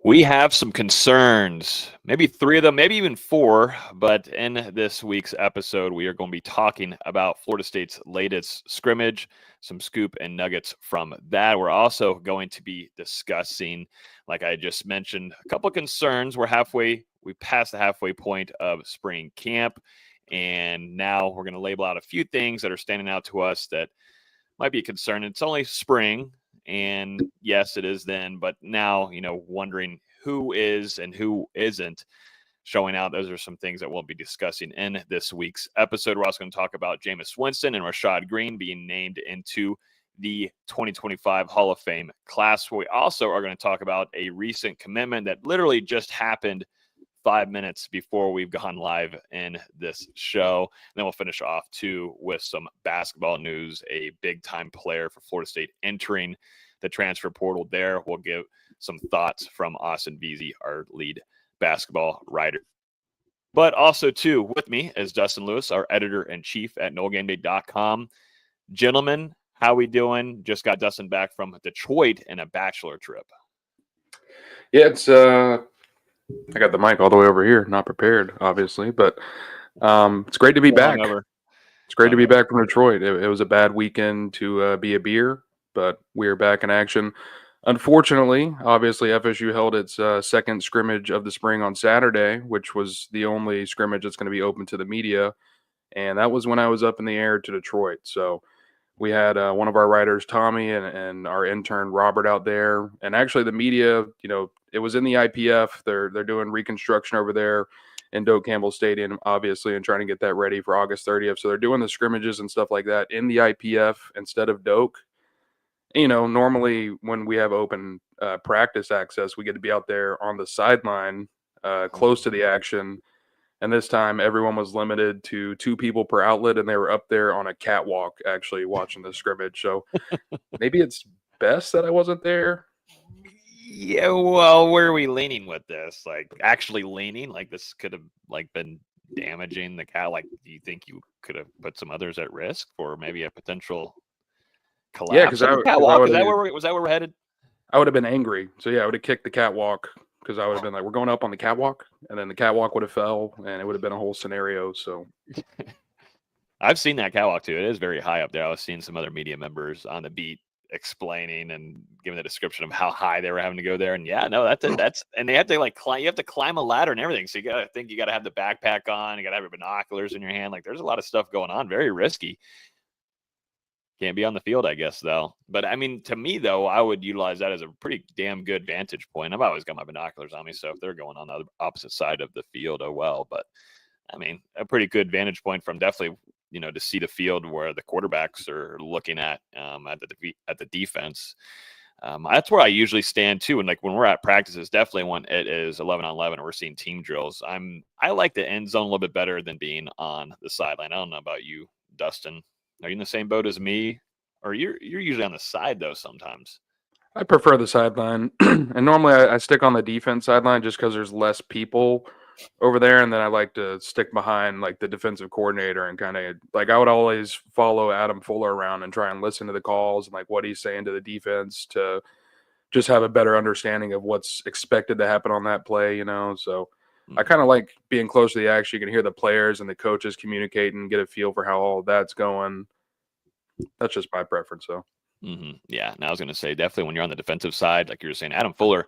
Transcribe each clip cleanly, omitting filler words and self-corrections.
We have some concerns, maybe three of them, maybe even four. But in this week's episode, we are going to be talking about Florida State's latest scrimmage, some scoop and nuggets from that. We're also going to be discussing, like I just mentioned, a couple of concerns. We passed the halfway point of spring camp. And now we're going to label out a few things that are standing out to us that might be a concern. It's only spring. And yes, it is then, but now, wondering who is and who isn't showing out. Those are some things that we'll be discussing in this week's episode. We're also going to talk about Jameis Winston and Rashad Green being named into the 2025 Hall of Fame class. We also are going to talk about a recent commitment that literally just happened 5 minutes before we've gone live in this show. And then we'll finish off too with some basketball news, a big time player for Florida State entering the transfer portal there. We'll give some thoughts from Austin Veazey, our lead basketball writer. But also too with me is Dustin Lewis, our editor-in-chief at NoleGameday.com. Gentlemen, how we doing? Just got Dustin back from Detroit in a bachelor trip. Yeah, I got the mic all the way over here, not prepared, obviously, but it's great to be back. It's great to be back from Detroit. It was a bad weekend to be a beer, but we are back in action. Unfortunately, obviously, FSU held its second scrimmage of the spring on Saturday, which was the only scrimmage that's going to be open to the media, and that was when I was up in the air to Detroit. So we had one of our writers, Tommy, and our intern, Robert, out there. And actually the media, it was in the IPF. They're doing reconstruction over there in Doak Campbell Stadium, obviously, and trying to get that ready for August 30th. So they're doing the scrimmages and stuff like that in the IPF instead of Doak. Normally when we have open practice access, we get to be out there on the sideline close to the action. And this time, everyone was limited to 2 people per outlet, and they were up there on a catwalk actually watching the scrimmage. So maybe it's best that I wasn't there. Yeah, well, where are we leaning with this? Like, actually leaning? Like, this could have, been damaging the cat? Like, do you think you could have put some others at risk for maybe a potential collapse? Yeah, because catwalk? Was that where we're headed? I would have been angry. So, yeah, I would have kicked the catwalk. Because I would have been like, we're going up on the catwalk, and then the catwalk would have fell, and it would have been a whole scenario. So I've seen that catwalk too. It is very high up there. I was seeing some other media members on the beat explaining and giving the description of how high they were having to go there. And yeah, no, that's and they have to climb. You have to climb a ladder and everything. So you got to have the backpack on. You got to have your binoculars in your hand. Like, there's a lot of stuff going on. Very risky. Can't be on the field, I guess, though. But, I mean, to me, though, I would utilize that as a pretty damn good vantage point. I've always got my binoculars on me, so if they're going on the opposite side of the field, oh well. But, I mean, a pretty good vantage point from definitely, to see the field where the quarterbacks are looking at the defense. That's where I usually stand, too. And, when we're at practices, definitely when it is 11-on-11 and we're seeing team drills, I like the end zone a little bit better than being on the sideline. I don't know about you, Dustin. Are you in the same boat as me? Or you're usually on the side, though, sometimes? I prefer the sideline. And normally I stick on the defense sideline just because there's less people over there. And then I like to stick behind, the defensive coordinator and kind of, I would always follow Adam Fuller around and try and listen to the calls and, what he's saying to the defense to just have a better understanding of what's expected to happen on that play, So I kind of like being close to the action. You can hear the players and the coaches communicate and get a feel for how all that's going. That's just my preference, though. Mm-hmm. Yeah, and I was going to say, definitely when you're on the defensive side, like you were saying, Adam Fuller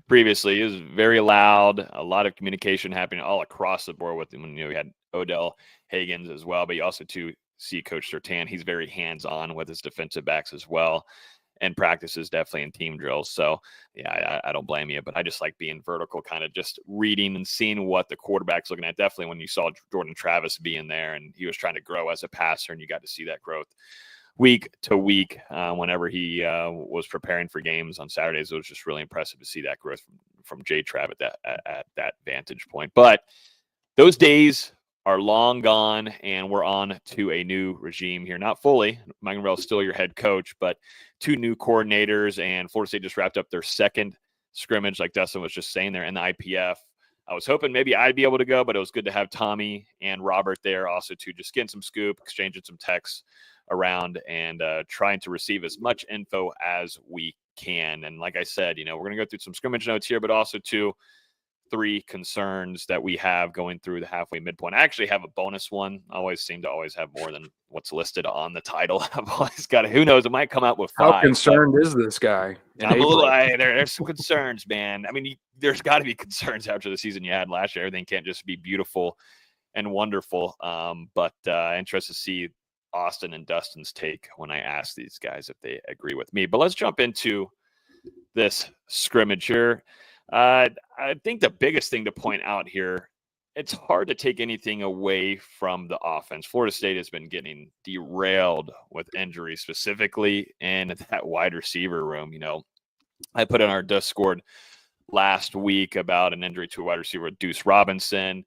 previously is very loud, a lot of communication happening all across the board with him. When we had Odell Higgins as well, but you also see Coach Surtain. He's very hands-on with his defensive backs as well. And practices definitely in team drills. So, yeah, I don't blame you, but I just like being vertical, kind of just reading and seeing what the quarterback's looking at. Definitely when you saw Jordan Travis being there and he was trying to grow as a passer, and you got to see that growth week to week whenever he was preparing for games on Saturdays. It was just really impressive to see that growth from Jay Trav at that vantage point. But those days are long gone, and we're on to a new regime here. Not fully. Mike Norvell is still your head coach, but 2 new coordinators, and Florida State just wrapped up their second scrimmage, like Dustin was just saying there, in the IPF. I was hoping maybe I'd be able to go, but it was good to have Tommy and Robert there also to just getting some scoop, exchanging some texts around, and trying to receive as much info as we can. And like I said, we're going to go through some scrimmage notes here, but also 3 concerns that we have going through the halfway midpoint. I actually have a bonus one. I always seem to always have more than what's listed on the title. I've always got who knows, it might come out with 5. How concerned is this guy? There's some concerns, man. I mean, there's got to be concerns after the season you had last year. Everything can't just be beautiful and wonderful. But interested to see Austin and Dustin's take when I ask these guys if they agree with me. But let's jump into this scrimmage here. I think the biggest thing to point out here, it's hard to take anything away from the offense. Florida State has been getting derailed with injuries, specifically in that wide receiver room. I put in our Discord last week about an injury to a wide receiver, Deuce Robinson.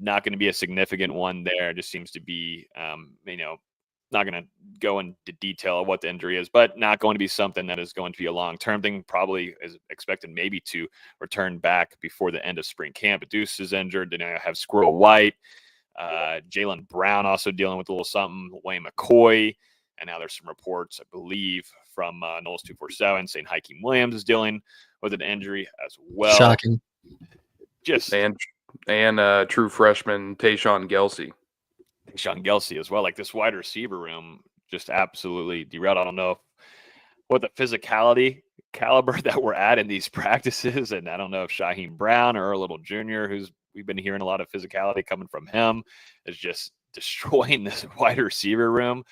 Not going to be a significant one there. It just seems to be, not going to go into detail of what the injury is, but not going to be something that is going to be a long-term thing. Probably is expected maybe to return back before the end of spring camp. But Deuce is injured. Then I have Squirrel White, Jalen Brown also dealing with a little something, Wayne McCoy. And now there's some reports, I believe, from Knowles 247 saying Hakeem Williams is dealing with an injury as well. Shocking. And true freshman Tayshawn Gelsey as well. Like, this wide receiver room just absolutely derailed. I don't know what the physicality caliber that we're at in these practices, and I don't know if Shaheem Brown or Little Jr., who's we've been hearing a lot of physicality coming from him, is just destroying this wide receiver room.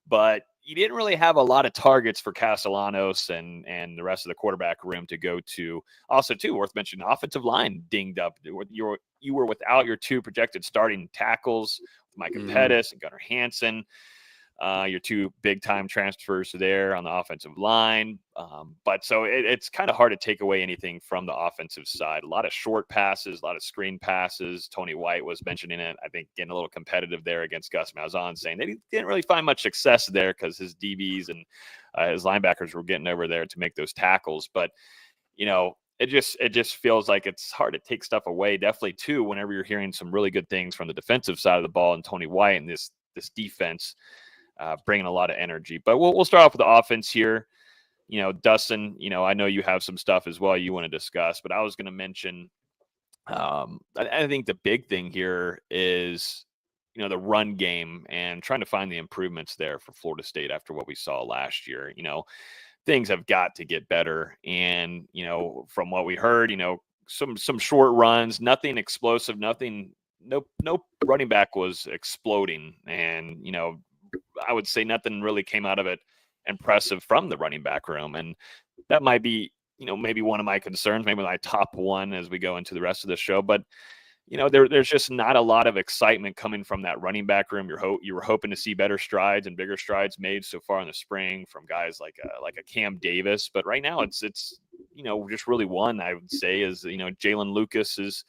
But you didn't really have a lot of targets for Castellanos and the rest of the quarterback room to go to. Also, too, worth mentioning, the offensive line dinged up. You were without your 2 projected starting tackles, Micah Pettis and Gunnar Hansen. Your 2 big-time transfers there on the offensive line. But so it's kind of hard to take away anything from the offensive side. A lot of short passes, a lot of screen passes. Tony White was mentioning it, I think, getting a little competitive there against Gus Malzahn, saying that he didn't really find much success there because his DBs and his linebackers were getting over there to make those tackles. But, it just feels like it's hard to take stuff away. Definitely, too, whenever you're hearing some really good things from the defensive side of the ball and Tony White and this defense bringing a lot of energy. But we'll start off with the offense here. Dustin, I know you have some stuff as well you want to discuss, but I was going to mention, I think the big thing here is, the run game and trying to find the improvements there for Florida State after what we saw last year. Things have got to get better. And, from what we heard, some short runs, nothing explosive, no running back was exploding. And, I would say nothing really came out of it impressive from the running back room. And that might be, maybe one of my concerns, maybe my top one as we go into the rest of the show. But, there's just not a lot of excitement coming from that running back room. You were hoping to see better strides and bigger strides made so far in the spring from guys like a Cam Davis. But right now it's just really one, I would say, is, Jalen Lucas is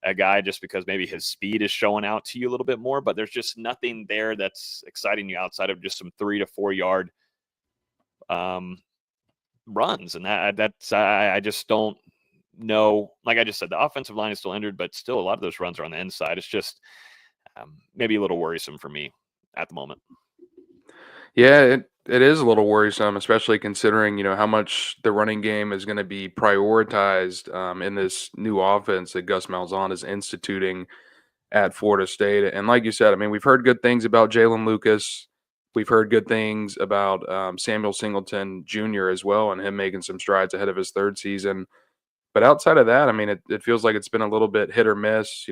a guy just because maybe his speed is showing out to you a little bit more, but there's just nothing there that's exciting you outside of just some 3 to 4 yard runs. And I just don't know. Like I just said, the offensive line is still injured, but still a lot of those runs are on the inside. It's just maybe a little worrisome for me at the moment. Yeah, it is a little worrisome, especially considering, how much the running game is going to be prioritized in this new offense that Gus Malzahn is instituting at Florida State. And like you said, I mean, we've heard good things about Jalen Lucas. We've heard good things about Samuel Singleton Jr. as well, and him making some strides ahead of his 3rd season. But outside of that, I mean, it feels like it's been a little bit hit or miss,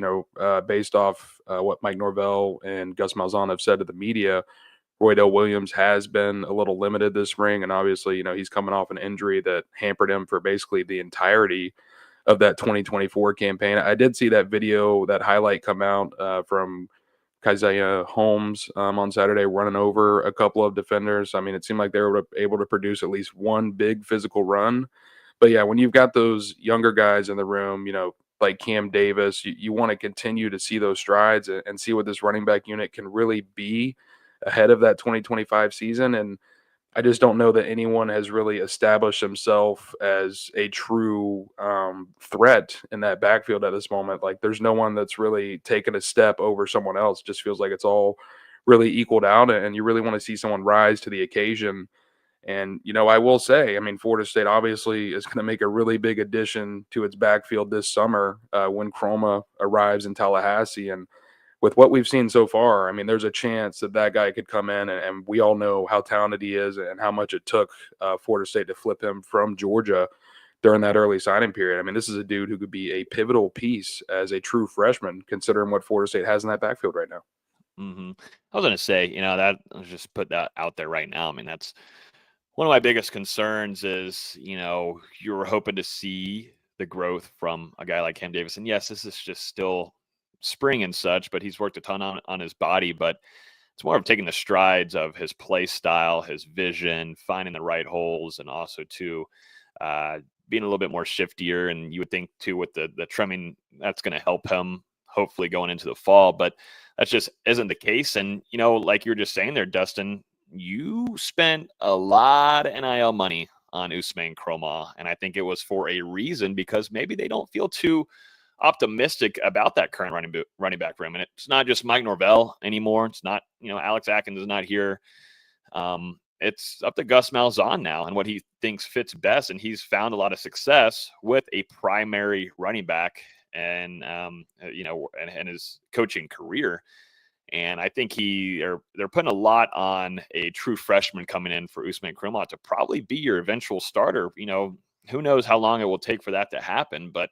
based off what Mike Norvell and Gus Malzahn have said to the media. Roydell Williams has been a little limited this spring, and obviously, he's coming off an injury that hampered him for basically the entirety of that 2024 campaign. I did see that video, that highlight come out from Keziah Holmes on Saturday running over a couple of defenders. I mean, it seemed like they were able to produce at least one big physical run. But yeah, when you've got those younger guys in the room, like Cam Davis, you want to continue to see those strides and see what this running back unit can really be ahead of that 2025 season. And I just don't know that anyone has really established himself as a true threat in that backfield at this moment. Like, there's no one that's really taken a step over someone else. It just feels like it's all really equaled out, and you really want to see someone rise to the occasion. And, I will say, I mean, Florida State obviously is going to make a really big addition to its backfield this summer when Chroma arrives in Tallahassee. And with what we've seen so far, I mean, there's a chance that guy could come in, and we all know how talented he is and how much it took Florida State to flip him from Georgia during that early signing period. I mean, this is a dude who could be a pivotal piece as a true freshman, considering what Florida State has in that backfield right now. Mm-hmm. I was going to say, that let's just put that out there right now. I mean, that's one of my biggest concerns is, you were hoping to see the growth from a guy like Cam Davis. And yes, this is just still spring and such, but he's worked a ton on his body. But it's more of taking the strides of his play style, his vision, finding the right holes, and also too being a little bit more shiftier. And you would think too with the trimming, that's going to help him hopefully going into the fall. But that just isn't the case. And, like you were just saying there, Dustin, you spent a lot of NIL money on Ousmane Chroma, and I think it was for a reason, because maybe they don't feel too optimistic about that current running back room. And it's not just Mike Norvell anymore. It's not, Alex Atkins is not here. It's up to Gus Malzahn now and what he thinks fits best. And he's found a lot of success with a primary running back and his coaching career. And I think they're putting a lot on a true freshman coming in for Ousmane Chroma to probably be your eventual starter. Who knows how long it will take for that to happen, but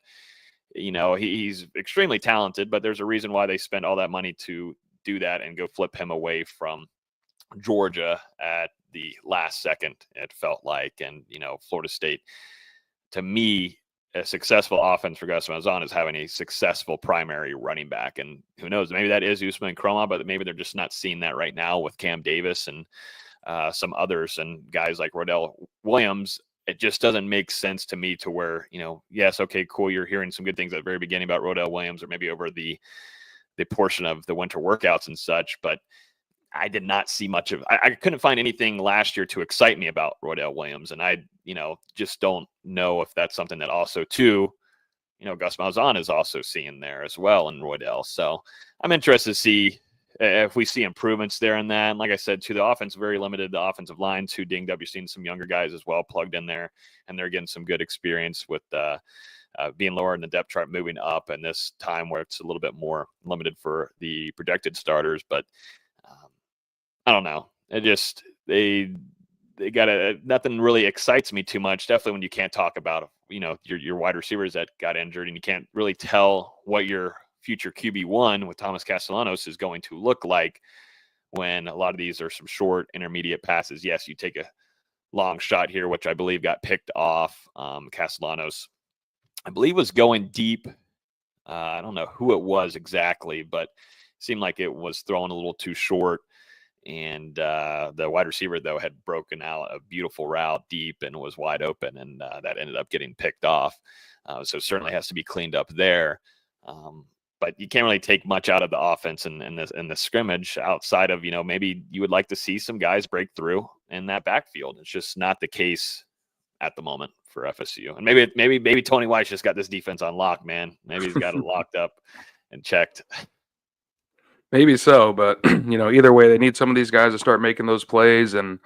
he's extremely talented, but there's a reason why they spent all that money to do that and go flip him away from Georgia at the last second, it felt like. And, Florida State, to me, a successful offense for Gus Malzahn is having a successful primary running back. And who knows, maybe that is Ousmane Chroma, but maybe they're just not seeing that right now with Cam Davis and some others and guys like Rodell Williams. It just doesn't make sense to me to where, yes, okay, cool, you're hearing some good things at the very beginning about Rodell Williams or maybe over the portion of the winter workouts and such, but I did not see much of. I couldn't find anything last year to excite me about Rodell Williams, and I, just don't know if that's something that also too, Gus Malzahn is also seeing there as well in Rodell. So I'm interested to see if we see improvements there in that. And like I said, to the offense, very limited. The offensive line too dinged up. You're seeing some younger guys as well plugged in there, and they're getting some good experience with being lower in the depth chart, moving up, and this time where it's a little bit more limited for the projected starters, but. I don't know. They got nothing really excites me too much. Definitely when you can't talk about, your wide receivers that got injured and you can't really tell what your future QB1 with Thomas Castellanos is going to look like when a lot of these are some short intermediate passes. Yes, you take a long shot here, which I believe got picked off. Castellanos, I believe, was going deep. I don't know who it was exactly, but it seemed like it was thrown a little too short. And the wide receiver, though, had broken out a beautiful route deep and was wide open, and that ended up getting picked off. So certainly has to be cleaned up there. But you can't really take much out of the offense in the scrimmage outside of, maybe you would like to see some guys break through in that backfield. It's just not the case at the moment for FSU. And maybe Tony Weiss just got this defense on lock, man. Maybe he's got it locked up and checked. Maybe so, but either way, they need some of these guys to start making those plays. And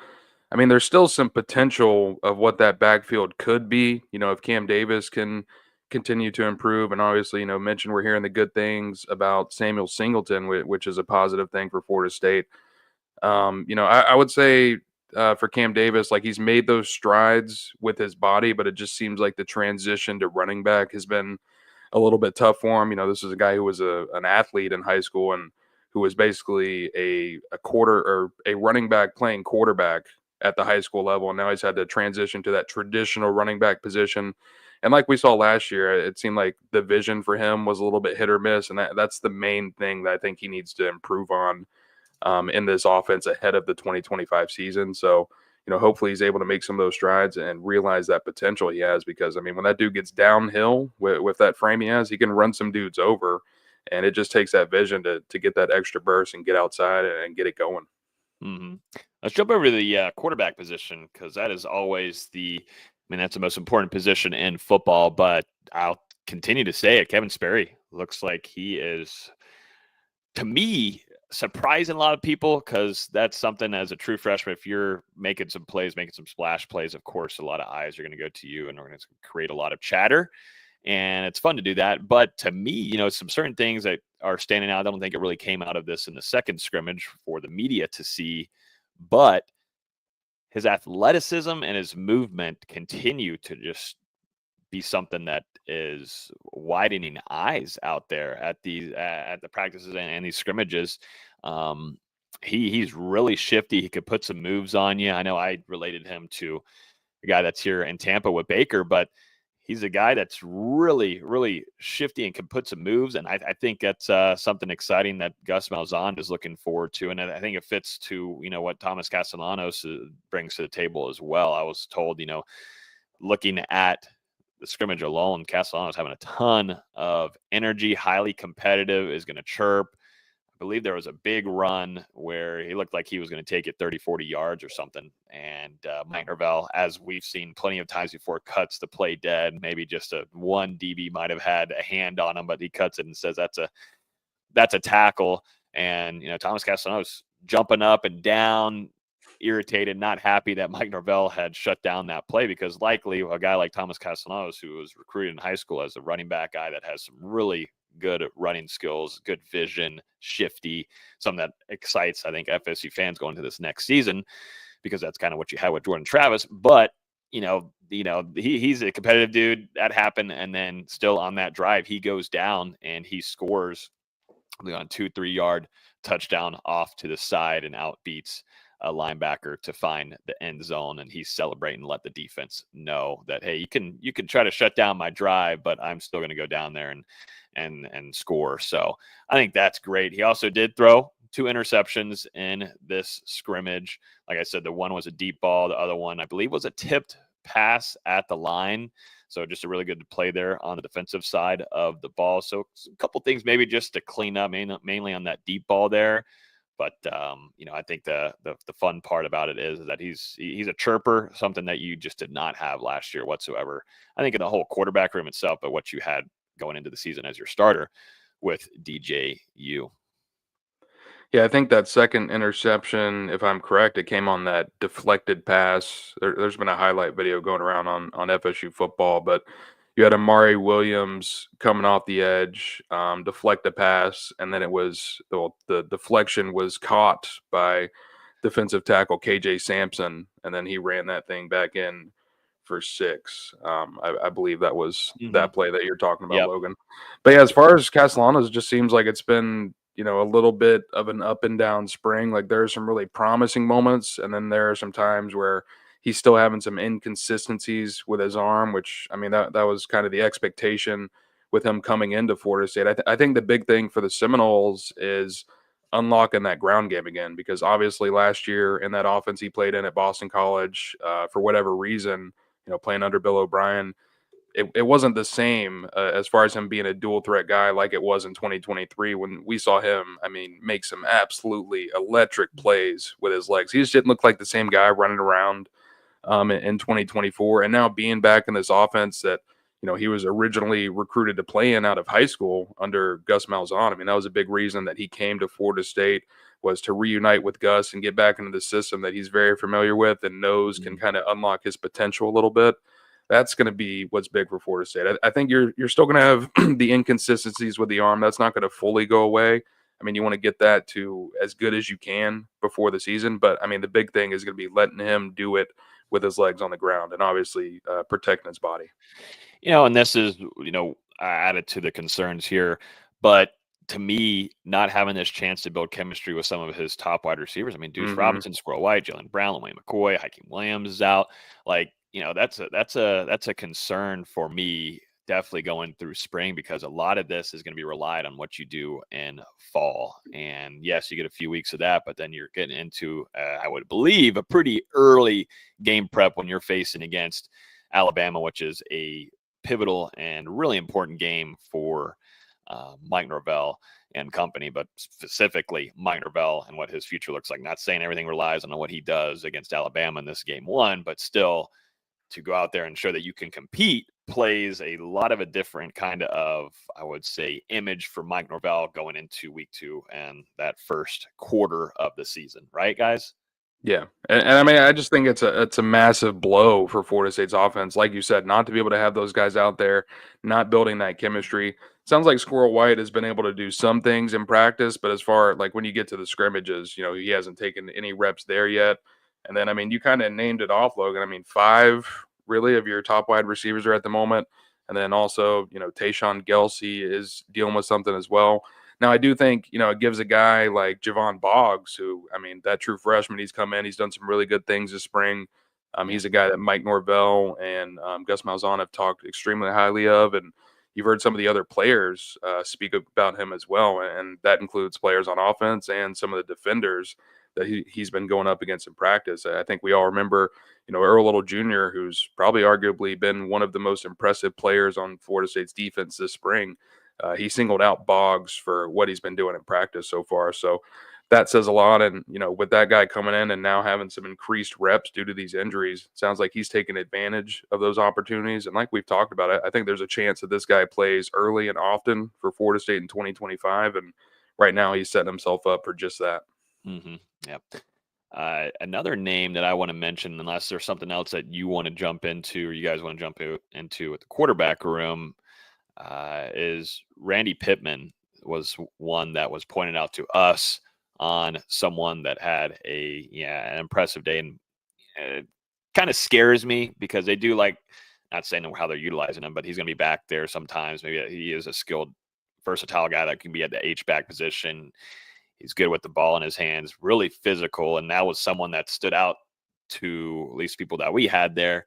I mean, there's still some potential of what that backfield could be. If Cam Davis can continue to improve, and obviously, mention we're hearing the good things about Samuel Singleton, which is a positive thing for Florida State. I would say for Cam Davis, like he's made those strides with his body, but it just seems like the transition to running back has been a little bit tough for him. This is a guy who was an athlete in high school and who was basically a quarter or a running back playing quarterback at the high school level. And now he's had to transition to that traditional running back position. And like we saw last year, it seemed like the vision for him was a little bit hit or miss. And that's the main thing that I think he needs to improve on in this offense ahead of the 2025 season. So, hopefully he's able to make some of those strides and realize that potential he has, because, I mean, when that dude gets downhill with that frame he has, he can run some dudes over. And it just takes that vision to get that extra burst and get outside and get it going. Mm-hmm. Let's jump over to the quarterback position, because that is always that's the most important position in football. But I'll continue to say it. Kevin Sperry looks like he is, to me, surprising a lot of people because that's something as a true freshman, if you're making some plays, making some splash plays, of course, a lot of eyes are going to go to you and we're going to create a lot of chatter. And it's fun to do that. But to me, some certain things that are standing out. I don't think it really came out of this in the second scrimmage for the media to see, but his athleticism and his movement continue to just be something that is widening eyes out there at the practices and these scrimmages. He's really shifty. He could put some moves on you. I know I related him to a guy that's here in Tampa with Baker, but he's a guy that's really, really shifty and can put some moves. And I think that's something exciting that Gus Malzahn is looking forward to. And I think it fits to, what Thomas Castellanos brings to the table as well. I was told, looking at the scrimmage alone, Castellanos having a ton of energy, highly competitive, is going to chirp. I believe there was a big run where he looked like he was going to take it 30, 40 yards or something. And Mike Norvell, as we've seen plenty of times before, cuts the play dead. Maybe just one DB might have had a hand on him, but he cuts it and says that's a tackle. And, Thomas Castellanos jumping up and down, irritated, not happy that Mike Norvell had shut down that play, because likely a guy like Thomas Castellanos, who was recruited in high school as a running back guy that has some really good running skills, good vision, shifty, something that excites, I think, FSU fans going into this next season, because that's kind of what you had with Jordan Travis. But, he's a competitive dude. That happened. And then still on that drive, he goes down and he scores on a 2-3 yard touchdown off to the side and outbeats a linebacker to find the end zone. And he's celebrating, let the defense know that, hey, you can try to shut down my drive, but I'm still going to go down there and score. So I think that's great. He also did throw 2 interceptions in this scrimmage. Like I said, the one was a deep ball. The other one, I believe, was a tipped pass at the line. So just a really good play there on the defensive side of the ball. So a couple things maybe just to clean up, mainly on that deep ball there. But, I think the fun part about it is that he's a chirper, something that you just did not have last year whatsoever. I think in the whole quarterback room itself, but what you had going into the season as your starter with DJU. Yeah, I think that second interception, if I'm correct, it came on that deflected pass. There's been a highlight video going around on FSU football, but you had Amari Williams coming off the edge, deflect the pass, and then the deflection was caught by defensive tackle KJ Sampson, and then he ran that thing back in for 6. I believe that was that play that you're talking about, Logan. But yeah, as far as Castellanos, it just seems like it's been a little bit of an up and down spring. Like, there are some really promising moments, and then there are some times where he's still having some inconsistencies with his arm, which, I mean, that was kind of the expectation with him coming into Florida State. I think the big thing for the Seminoles is unlocking that ground game again, because obviously last year in that offense he played in at Boston College, for whatever reason, playing under Bill O'Brien, it wasn't the same as far as him being a dual threat guy like it was in 2023 when we saw him, make some absolutely electric plays with his legs. He just didn't look like the same guy running around in 2024. And now being back in this offense that, he was originally recruited to play in out of high school under Gus Malzahn. That was a big reason that he came to Florida State, was to reunite with Gus and get back into the system that he's very familiar with and knows can kind of unlock his potential a little bit. That's going to be what's big for Florida State. I think you're still going to have the inconsistencies with the arm. That's not going to fully go away. You want to get that to as good as you can before the season. But, the big thing is going to be letting him do it with his legs on the ground and obviously protecting his body. And this is, added to the concerns here. But to me, not having this chance to build chemistry with some of his top wide receivers. Deuce Robinson, Squirrel White, Jalen Brown, Wayne McCoy, Hakeem Williams is out. That's a concern for me, definitely going through spring, because a lot of this is going to be relied on what you do in fall. And yes, you get a few weeks of that, but then you're getting into, I would believe, a pretty early game prep when you're facing against Alabama, which is a pivotal and really important game for Mike Norvell and company, but specifically Mike Norvell and what his future looks like. Not saying everything relies on what he does against Alabama in this game 1, but still, to go out there and show that you can compete plays a lot of a different kind of, I would say, image for Mike Norvell going into week 2 and that first quarter of the season, right, guys? Yeah, and I mean, I just think it's a massive blow for Florida State's offense, like you said, not to be able to have those guys out there, not building that chemistry. Sounds like Squirrel White has been able to do some things in practice, but as far like when you get to the scrimmages, he hasn't taken any reps there yet. And then, I mean, you kind of named it off, Logan. I mean, 5 really of your top wide receivers are at the moment, and then also, Tayshawn Gelsey is dealing with something as well. Now, I do think, it gives a guy like Javon Boggs, who, I mean, that true freshman, he's come in, he's done some really good things this spring. He's a guy that Mike Norvell and Gus Malzahn have talked extremely highly of, and you've heard some of the other players speak about him as well, and that includes players on offense and some of the defenders that he's been going up against in practice. I think we all remember, Earl Little Jr., who's probably arguably been one of the most impressive players on Florida State's defense this spring. He singled out Boggs for what he's been doing in practice so far. So that says a lot. And, with that guy coming in and now having some increased reps due to these injuries, sounds like he's taking advantage of those opportunities. And like we've talked about, I think there's a chance that this guy plays early and often for Florida State in 2025. And right now he's setting himself up for just that. Mm-hmm. Yep. Another name that I want to mention, unless there's something else that you want to jump into or you guys want to jump into with the quarterback room, is Randy Pittman was one that was pointed out to us on someone that had an impressive day, and it kind of scares me because they do not saying how they're utilizing him, but he's going to be back there sometimes. Maybe he is a skilled, versatile guy that can be at the H-back position. He's good with the ball in his hands, really physical, and that was someone that stood out to at least people that we had there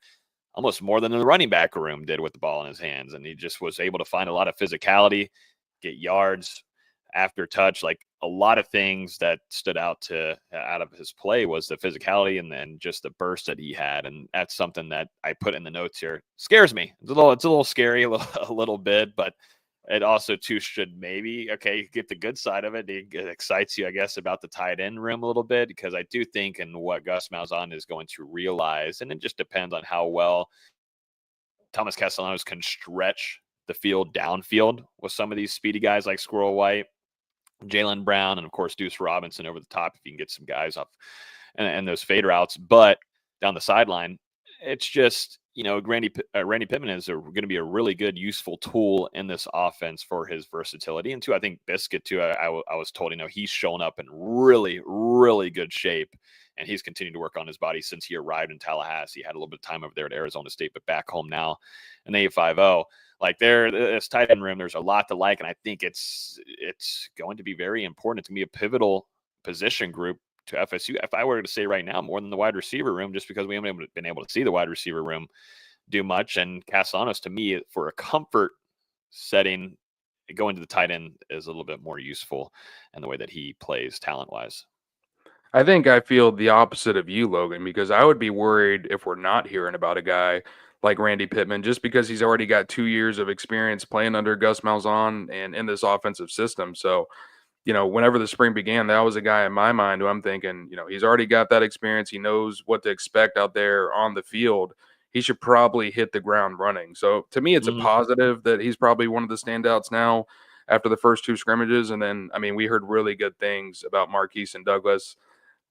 almost more than the running back room did with the ball in his hands. And he just was able to find a lot of physicality, get yards after touch, like a lot of things that stood out of his play was the physicality and then just the burst that he had. And that's something that I put in the notes here. Scares me. It's a little scary, a little bit, but it also too should maybe, get the good side of it. It excites you, I guess, about the tight end room a little bit, because I do think and what Gus Malzahn is going to realize, and it just depends on how well Thomas Castellanos can stretch the field downfield with some of these speedy guys like Squirrel White, Jalen Brown, and of course Deuce Robinson over the top if you can get some guys off and those fade routes. But down the sideline, it's just, Randy Pittman is going to be a really good, useful tool in this offense for his versatility. And I think Biscuit, too, I was told, he's shown up in really, really good shape. And he's continued to work on his body since he arrived in Tallahassee. He had a little bit of time over there at Arizona State, but back home now in the A50. Like this tight end room, there's a lot to like. And I think it's going to be very important. It's going to be a pivotal position group to FSU, if I were to say right now, more than the wide receiver room, just because we haven't been able to see the wide receiver room do much. And Castellanos, to me, for a comfort setting, going to the tight end is a little bit more useful in the way that he plays talent-wise. I feel the opposite of you, Logan, because I would be worried if we're not hearing about a guy like Randy Pittman, just because he's already got 2 years of experience playing under Gus Malzahn and in this offensive system. So, whenever the spring began, that was a guy in my mind who I'm thinking, he's already got that experience. He knows what to expect out there on the field. He should probably hit the ground running. So to me, it's a positive that he's probably one of the standouts now after the first 2 scrimmages. And then, I mean, we heard really good things about Marquise and Douglas,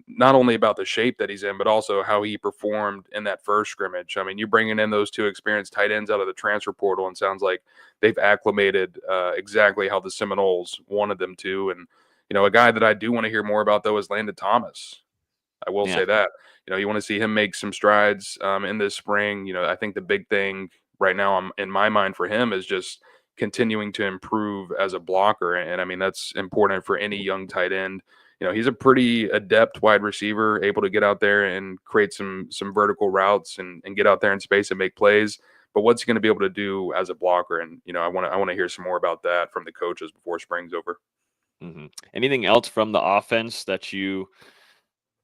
not only about the shape that he's in, but also how he performed in that first scrimmage. I mean, you're bringing in those 2 experienced tight ends out of the transfer portal, and sounds like they've acclimated exactly how the Seminoles wanted them to. And, a guy that I do want to hear more about, though, is Landon Thomas. I will say that. You want to see him make some strides in this spring. I think the big thing right now in my mind for him is just continuing to improve as a blocker. And I mean, that's important for any young tight end. He's a pretty adept wide receiver, able to get out there and create some vertical routes and get out there in space and make plays. But what's he going to be able to do as a blocker? And, I want to hear some more about that from the coaches before spring's over. Mm-hmm. Anything else from the offense that you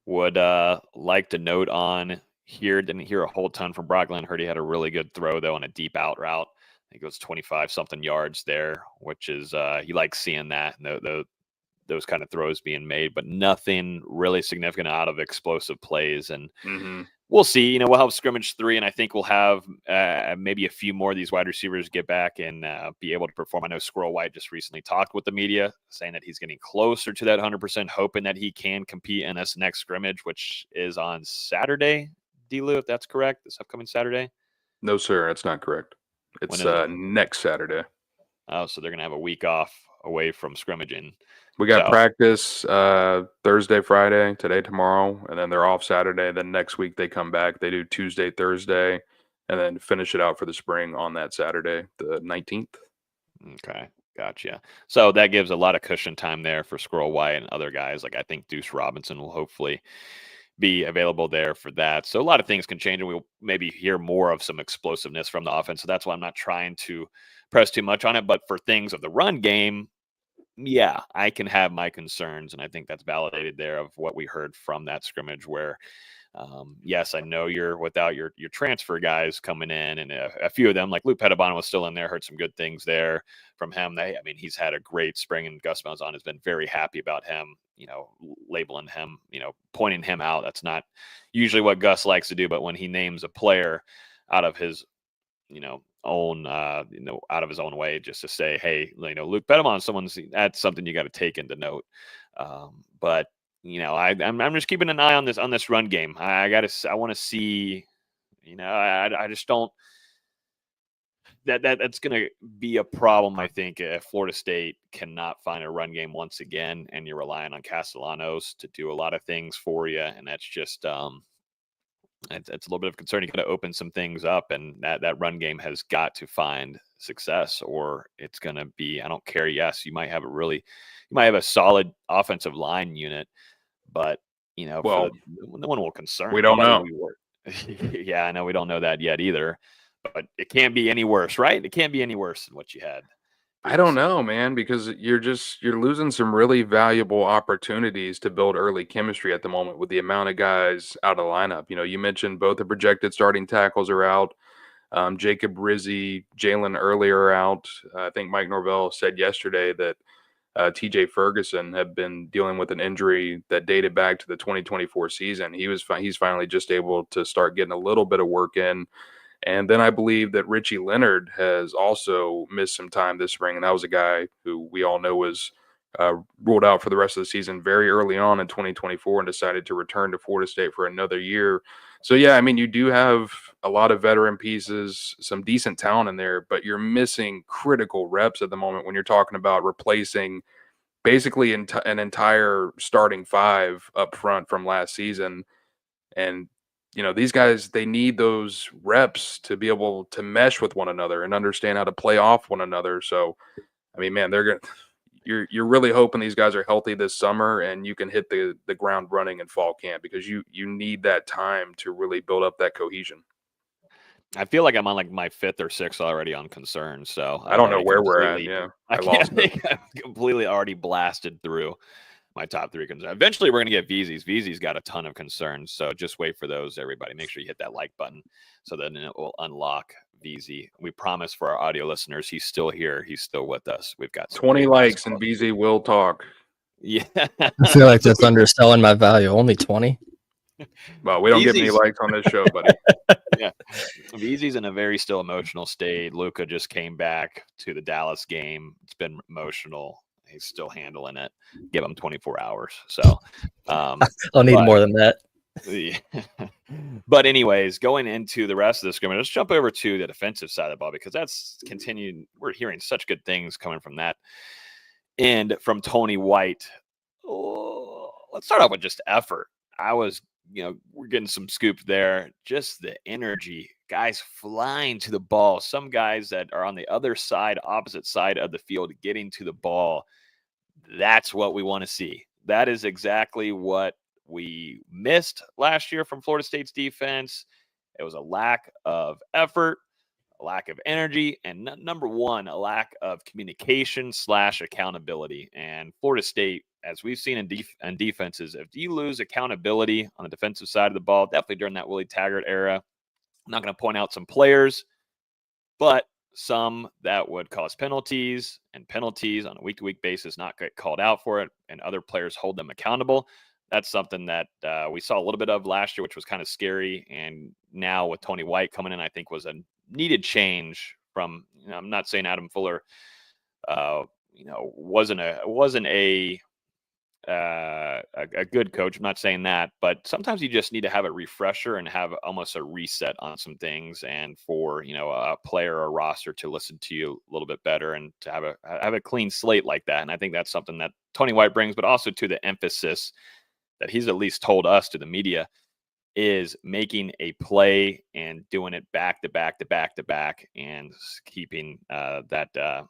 would like to note on here? Didn't hear a whole ton from Brockland. Heard he had a really good throw, though, on a deep out route. I think it was 25-something yards there, which is he likes seeing that. Those kind of throws being made, but nothing really significant out of explosive plays. And we'll see. You know, we'll have scrimmage 3, and I think we'll have maybe a few more of these wide receivers get back and be able to perform. I know Squirrel White just recently talked with the media, saying that he's getting closer to that 100%, hoping that he can compete in this next scrimmage, which is on Saturday. D-Lou, if that's correct, this upcoming Saturday? No, sir, that's not correct. It's next Saturday. Oh, so they're going to have a week off away from scrimmaging. We got practice Thursday, Friday, today, tomorrow, and then they're off Saturday. Then next week they come back. They do Tuesday, Thursday, and then finish it out for the spring on that Saturday, the 19th. Okay, gotcha. So that gives a lot of cushion time there for Squirrel White and other guys. Like I think Deuce Robinson will hopefully be available there for that. So a lot of things can change, and we'll maybe hear more of some explosiveness from the offense. So that's why I'm not trying to press too much on it. But for things of the run game, yeah, I can have my concerns, and I think that's validated there of what we heard from that scrimmage where, yes, I know you're without your transfer guys coming in, and a few of them, like Luke Pettibon was still in there, heard some good things there from him. I mean, he's had a great spring, and Gus Malzahn has been very happy about him, you know, labeling him, you know, pointing him out. That's not usually what Gus likes to do, but when he names a player out of his, you know, own, out of his own way, just to say, hey, you know, Luke Pettibon, that's something you got to take into note. But you know, I'm just keeping an eye on this run game. I want to see, you know, I just don't. That's going to be a problem, I think, if Florida State cannot find a run game once again, and you're relying on Castellanos to do a lot of things for you, and that's just it's a little bit of concern. You got to open some things up, and that run game has got to find success, or it's going to be, I don't care. Yes, you might have a solid offensive line unit, but you know, well, no one will concern. We don't know. Yeah, I know we don't know that yet either, but it can't be any worse, right? It can't be any worse than what you had. I don't know, man, because you're losing some really valuable opportunities to build early chemistry at the moment with the amount of guys out of the lineup. You know, you mentioned both the projected starting tackles are out. Jacob Rizzi, Jalen earlier are out. I think Mike Norvell said yesterday that TJ Ferguson had been dealing with an injury that dated back to the 2024 season. He's finally just able to start getting a little bit of work in. And then I believe that Richie Leonard has also missed some time this spring. And that was a guy who we all know was ruled out for the rest of the season very early on in 2024 and decided to return to Florida State for another year. So, yeah, I mean, you do have a lot of veteran pieces, some decent talent in there, but you're missing critical reps at the moment when you're talking about replacing basically an entire starting 5 up front from last season. And you know, these guys, they need those reps to be able to mesh with one another and understand how to play off one another. So, I mean, man, you're really hoping these guys are healthy this summer and you can hit the ground running in fall camp, because you need that time to really build up that cohesion. I feel like I'm on like my 5th or 6th already on concerns. So I don't know where we're at. Yeah, I think I've completely already blasted through my top 3 concerns. Eventually, we're going to get VZ's. VZ's got a ton of concerns, so just wait for those, everybody. Make sure you hit that like button so then it will unlock VZ. We promise for our audio listeners, he's still here. He's still with us. We've got 20 likes and VZ will talk. Yeah. I feel like that's underselling my value. Only 20? Well, we don't get many likes on this show, buddy. Yeah. VZ's in a very still emotional state. Luka just came back to the Dallas game. It's been emotional. He's still handling it. Give him 24 hours. So I'll need more than that. Yeah. But anyways, going into the rest of the scrimmage, let's jump over to the defensive side of the ball, because that's continued. We're hearing such good things coming from that end from Tony White. Oh, let's start off with just effort. We're getting some scoop there. Just the energy, guys flying to the ball. Some guys that are on the other side, opposite side of the field, getting to the ball. That's what we want to see. That is exactly what we missed last year from Florida State's defense. It was a lack of effort, a lack of energy, and number one, a lack of communication / accountability. And Florida State, as we've seen in defenses, if you lose accountability on the defensive side of the ball, definitely during that Willie Taggart era, I'm not going to point out some players, but some that would cause penalties on a week-to-week basis, not get called out for it, and other players hold them accountable. that's something that we saw a little bit of last year, which was kind of scary. And now with Tony White coming in, I think was a needed change from, I'm not saying Adam Fuller, wasn't a good coach. I'm not saying that, but sometimes you just need to have a refresher and have almost a reset on some things, and for a player or a roster to listen to you a little bit better and to have a clean slate like that. And I think that's something that Tony White brings, but also to the emphasis that he's at least told us, to the media, is making a play and doing it back to back to back to back, and keeping that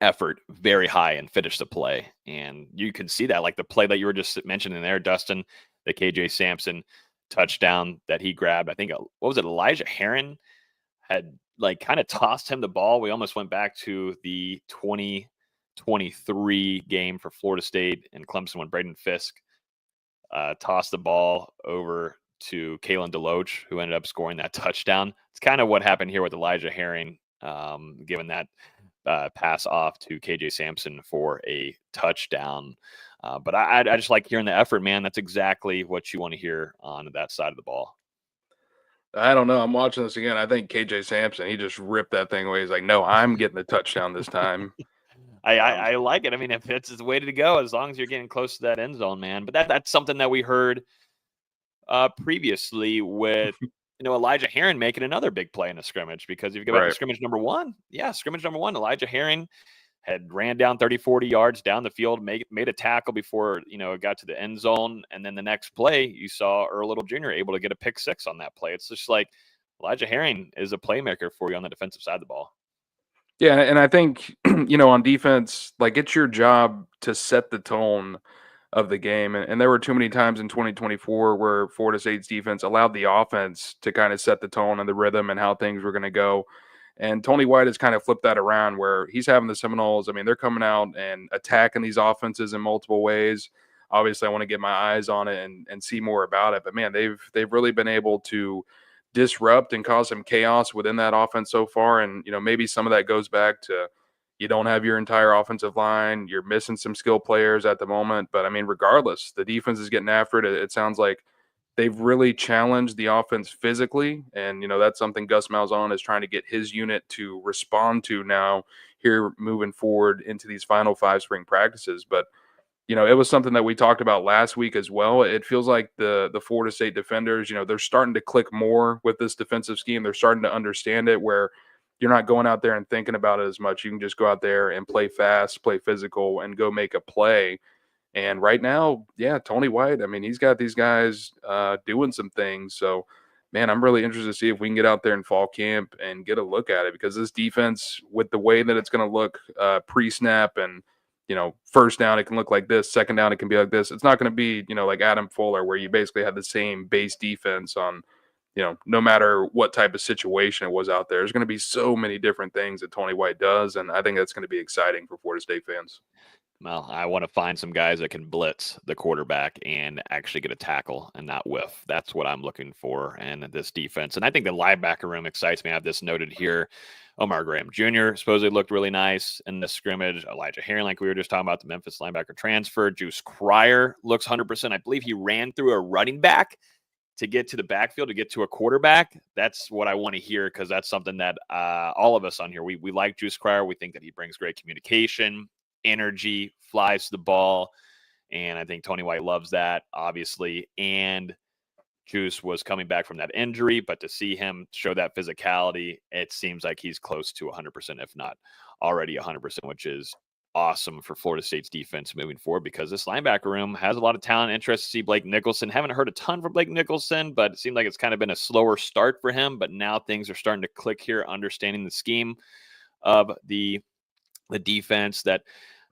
effort very high and finish the play. And you can see that, like the play that you were just mentioning there, Dustin, the KJ Sampson touchdown that he grabbed. I think, what was it? Elijah Herron had like kind of tossed him the ball. We almost went back to the 2023 game for Florida State and Clemson when Braden Fisk tossed the ball over to Kalen DeLoach, who ended up scoring that touchdown. It's kind of what happened here with Elijah Herring, given that pass off to KJ Sampson for a touchdown. But I just like hearing the effort, man. That's exactly what you want to hear on that side of the ball. I don't know. I'm watching this again. I think KJ Sampson, he just ripped that thing away. He's like, no, I'm getting the touchdown this time. I like it. I mean, if it's the way to go, as long as you're getting close to that end zone, man. But that's something that we heard previously with Elijah Herring making another big play in a scrimmage, because if you go back to scrimmage number one, Elijah Herring had ran down 30, 40 yards down the field, made a tackle before, it got to the end zone. And then the next play, you saw Earl Little Jr. able to get a pick six on that play. It's just like Elijah Herring is a playmaker for you on the defensive side of the ball. Yeah, and I think, on defense, like, it's your job to set the tone of the game. And there were too many times in 2024 where Florida State's defense allowed the offense to kind of set the tone and the rhythm and how things were going to go. And Tony White has kind of flipped that around, where he's having the Seminoles. I mean, they're coming out and attacking these offenses in multiple ways. Obviously, I want to get my eyes on it and see more about it. But man, they've really been able to disrupt and cause some chaos within that offense so far. And maybe some of that goes back to, you don't have your entire offensive line. You're missing some skill players at the moment. But I mean, regardless, the defense is getting after it. It sounds like they've really challenged the offense physically. And, that's something Gus Malzahn is trying to get his unit to respond to now here moving forward into these final 5 spring practices. But, it was something that we talked about last week as well. It feels like the Florida State defenders, they're starting to click more with this defensive scheme. They're starting to understand it, where you're not going out there and thinking about it as much. You can just go out there and play fast, play physical, and go make a play. And right now, yeah, Tony White, I mean, he's got these guys doing some things. So, man, I'm really interested to see if we can get out there in fall camp and get a look at it, because this defense, with the way that it's going to look pre-snap and, first down, it can look like this. Second down, it can be like this. It's not going to be, like Adam Fuller, where you basically have the same base defense on, no matter what type of situation it was out there. There's going to be so many different things that Tony White does, and I think that's going to be exciting for Florida State fans. Well, I want to find some guys that can blitz the quarterback and actually get a tackle and not whiff. That's what I'm looking for in this defense. And I think the linebacker room excites me. I have this noted here. Omar Graham Jr. supposedly looked really nice in the scrimmage. Elijah Herring, like we were just talking about, the Memphis linebacker transfer. Juice Cryer looks 100%. I believe he ran through a running back to get to the backfield, to get to a quarterback. That's what I want to hear, because that's something that all of us on here, we like Juice Cryer. We think that he brings great communication, energy, flies to the ball, and I think Tony White loves that, obviously. And Juice was coming back from that injury, but to see him show that physicality, it seems like he's close to 100%, if not already 100%, which is awesome for Florida State's defense moving forward, because this linebacker room has a lot of talent. Interested to see Blake Nicholson. Haven't heard a ton from Blake Nicholson, but it seemed like it's kind of been a slower start for him. But now things are starting to click here, understanding the scheme of the defense that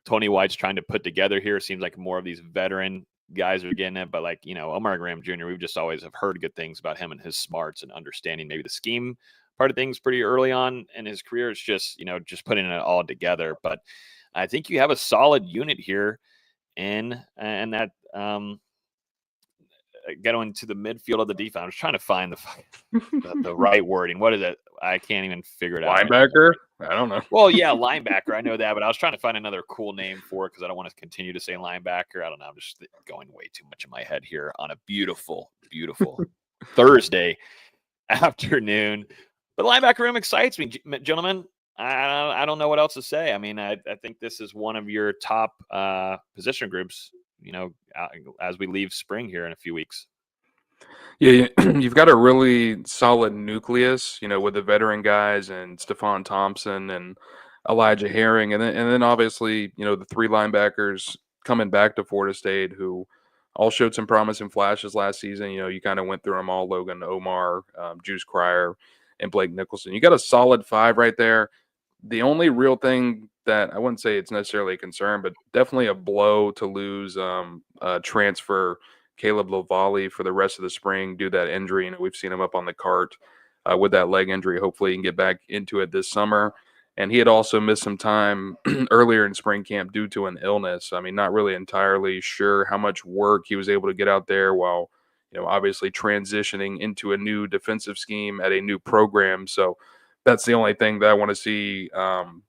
Tony White's trying to put together here. Seems like more of these veteran guys are getting it, but like, Omar Graham Jr., we've just always have heard good things about him and his smarts and understanding maybe the scheme part of things pretty early on in his career. It's just, just putting it all together. But I think you have a solid unit here and that going to the midfield of the defense. I was trying to find the right wording. What is it? I can't even figure it out. Linebacker? I don't know. Well, yeah, linebacker. I know that, but I was trying to find another cool name for it because I don't want to continue to say linebacker. I don't know. I'm just going way too much in my head here on a beautiful, beautiful Thursday afternoon. But linebacker room excites me, gentlemen. I don't know what else to say. I mean, I think this is one of your top position groups, as we leave spring here in a few weeks. Yeah, you've got a really solid nucleus, with the veteran guys and Stephon Thompson and Elijah Herring, and then obviously, the three linebackers coming back to Florida State who all showed some promising flashes last season. You kind of went through them all: Logan, Omar, Juice Cryer, and Blake Nicholson. You got a solid five right there. The only real thing that I wouldn't say it's necessarily a concern, but definitely a blow to lose transfer Caleb Lavalley for the rest of the spring due to that injury. We've seen him up on the cart with that leg injury. Hopefully he can get back into it this summer. And he had also missed some time earlier in spring camp due to an illness. I mean, not really entirely sure how much work he was able to get out there while, obviously transitioning into a new defensive scheme at a new program. So that's the only thing that I want to see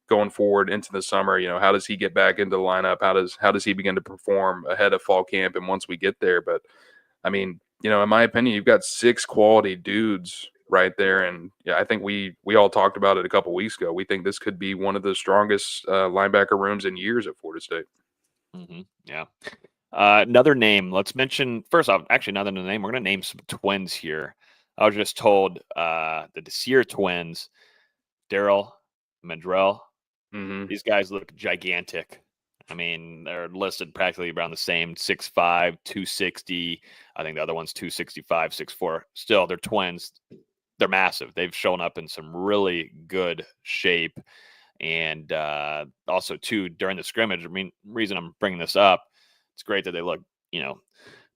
going forward into the summer. How does he get back into the lineup? How does he begin to perform ahead of fall camp and once we get there? But I mean, in my opinion, you've got 6 quality dudes right there, and I think we all talked about it a couple weeks ago. We think this could be one of the strongest linebacker rooms in years at Florida State. Mm-hmm. Yeah. Another name. Let's mention first off. Actually, another name. We're going to name some twins here. I was just told the Desir twins, Daryl, Mandrell. Mm-hmm. These guys look gigantic. I mean, they're listed practically around the same, 6'5", 260. I think the other one's 265, 6'4". Still, they're twins. They're massive. They've shown up in some really good shape. And also, too, during the scrimmage, I mean, reason I'm bringing this up, it's great that they look,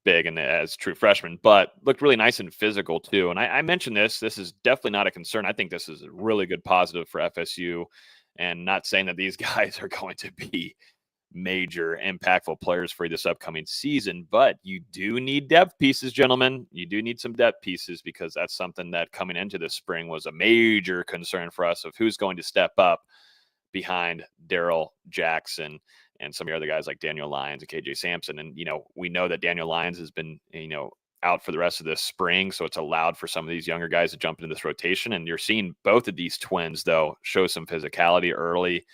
big and as true freshmen, but looked really nice and physical too. And I mentioned this is definitely not a concern. I think this is a really good positive for FSU, and not saying that these guys are going to be major impactful players for this upcoming season, but you do need depth pieces, gentlemen. You do need some depth pieces, because that's something that coming into this spring was a major concern for us of who's going to step up behind Daryl Jackson and some of the other guys like Daniel Lyons and KJ Sampson. And, we know that Daniel Lyons has been, out for the rest of this spring. So it's allowed for some of these younger guys to jump into this rotation. And you're seeing both of these twins, though, show some physicality early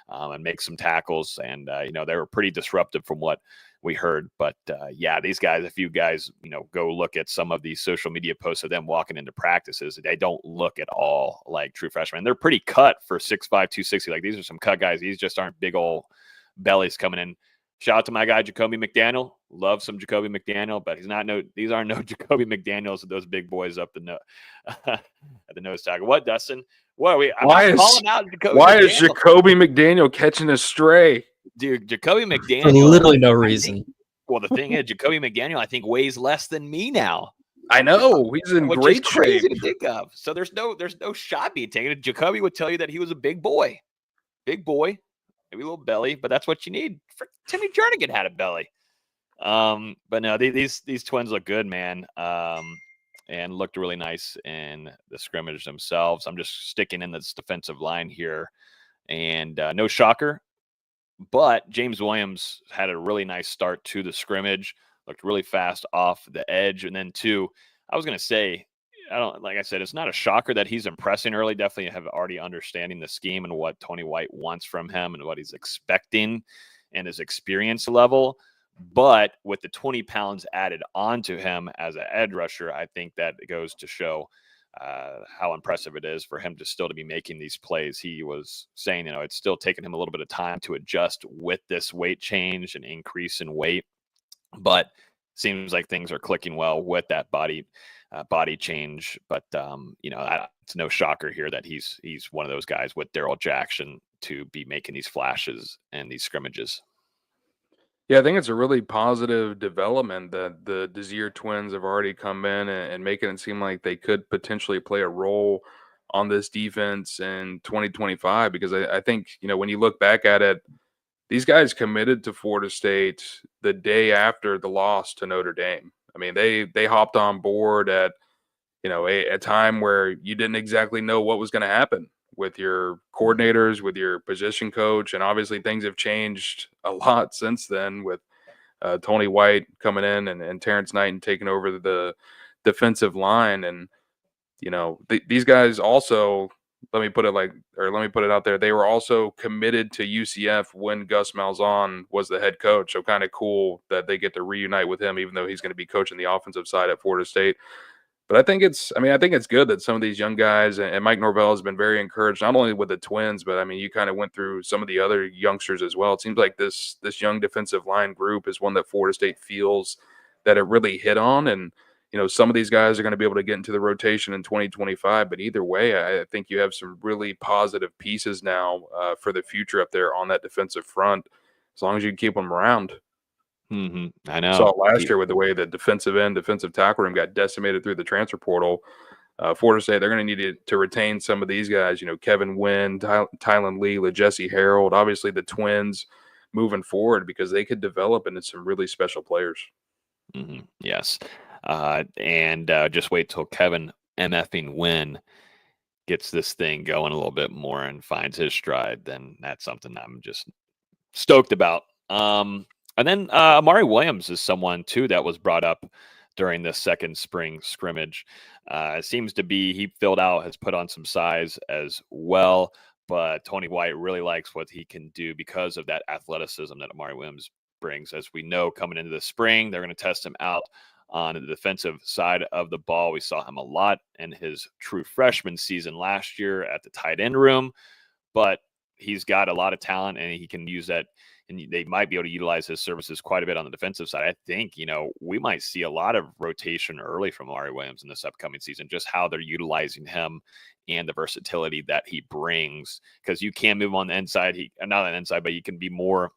and make some tackles. And, they were pretty disruptive from what we heard. But, these guys, if you guys, go look at some of these social media posts of them walking into practices, they don't look at all like true freshmen. They're pretty cut for 6'5", 260. Like, these are some cut guys. These just aren't big old bellies coming in. Shout out to my guy Jacoby McDaniel. Love some Jacoby McDaniel, but these aren't no Jacoby McDaniels with those big boys up at the nose tackle. What, Dustin? What are we? Why is Jacoby McDaniel catching a stray? Dude, Jacoby McDaniel. For literally no reason. The thing is, Jacoby McDaniel, I think, weighs less than me now. I know. He's in great shape. Crazy to think of. So there's no shot being taken. Jacoby would tell you that he was a big boy. Big boy. Maybe a little belly, but that's what you need. For Timmy Jernigan had a belly. But no, these twins look good, man. And looked really nice in the scrimmage themselves. I'm just sticking in this defensive line here. And no shocker, but James Williams had a really nice start to the scrimmage. Looked really fast off the edge. And then I was going to say, like I said, it's not a shocker that he's impressing early. Definitely have already understanding the scheme and what Tony White wants from him and what he's expecting and his experience level. But with the 20 pounds added onto him as an edge rusher, I think that goes to show how impressive it is for him to be making these plays. He was saying, it's still taking him a little bit of time to adjust with this weight change and increase in weight, but seems like things are clicking well with that body change. But it's no shocker here that he's one of those guys with Daryl Jackson to be making these flashes and these scrimmages. Yeah, I think it's a really positive development that the Desir twins have already come in and making it seem like they could potentially play a role on this defense in 2025. Because I think, when you look back at it, these guys committed to Florida State the day after the loss to Notre Dame. I mean, they hopped on board at a time where you didn't exactly know what was going to happen with your coordinators, with your position coach, and obviously things have changed a lot since then with Tony White coming in and Terrence Knighton taking over the defensive line. And these guys also, let me put it out there, they were also committed to UCF when Gus Malzahn was the head coach. So kind of cool that they get to reunite with him, even though he's going to be coaching the offensive side at Florida State. But I think it's good that some of these young guys, and Mike Norvell has been very encouraged, not only with the Twins, but I mean, you kind of went through some of the other youngsters as well. It seems like this young defensive line group is one that Florida State feels that it really hit on. And, some of these guys are going to be able to get into the rotation in 2025. But either way, I think you have some really positive pieces now for the future up there on that defensive front, as long as you can keep them around. I know. Saw it last year with the way the defensive tackle room got decimated through the transfer portal. Florida State, they're going to need to retain some of these guys. Kevin Wynn, Tylen Lee, LeJesse Harold. Obviously, the Twins moving forward because they could develop into some really special players. Yes, and just wait till Kevin MFing Wynn gets this thing going a little bit more and finds his stride. Then that's something I'm just stoked about. And then Amari Williams is someone, too, that was brought up during the second spring scrimmage. It seems to be he filled out, has put on some size as well. But Tony White really likes what he can do because of that athleticism that Amari Williams brings. As we know, coming into the spring, they're going to test him out on the defensive side of the ball. We saw him a lot in his true freshman season last year at the tight end room. But he's got a lot of talent, and he can use that. And they might be able to utilize his services quite a bit on the defensive side. I think, we might see a lot of rotation early from Amari Williams in this upcoming season, just how they're utilizing him and the versatility that he brings. Because you can move him on the inside. Not on the inside, but you can be more,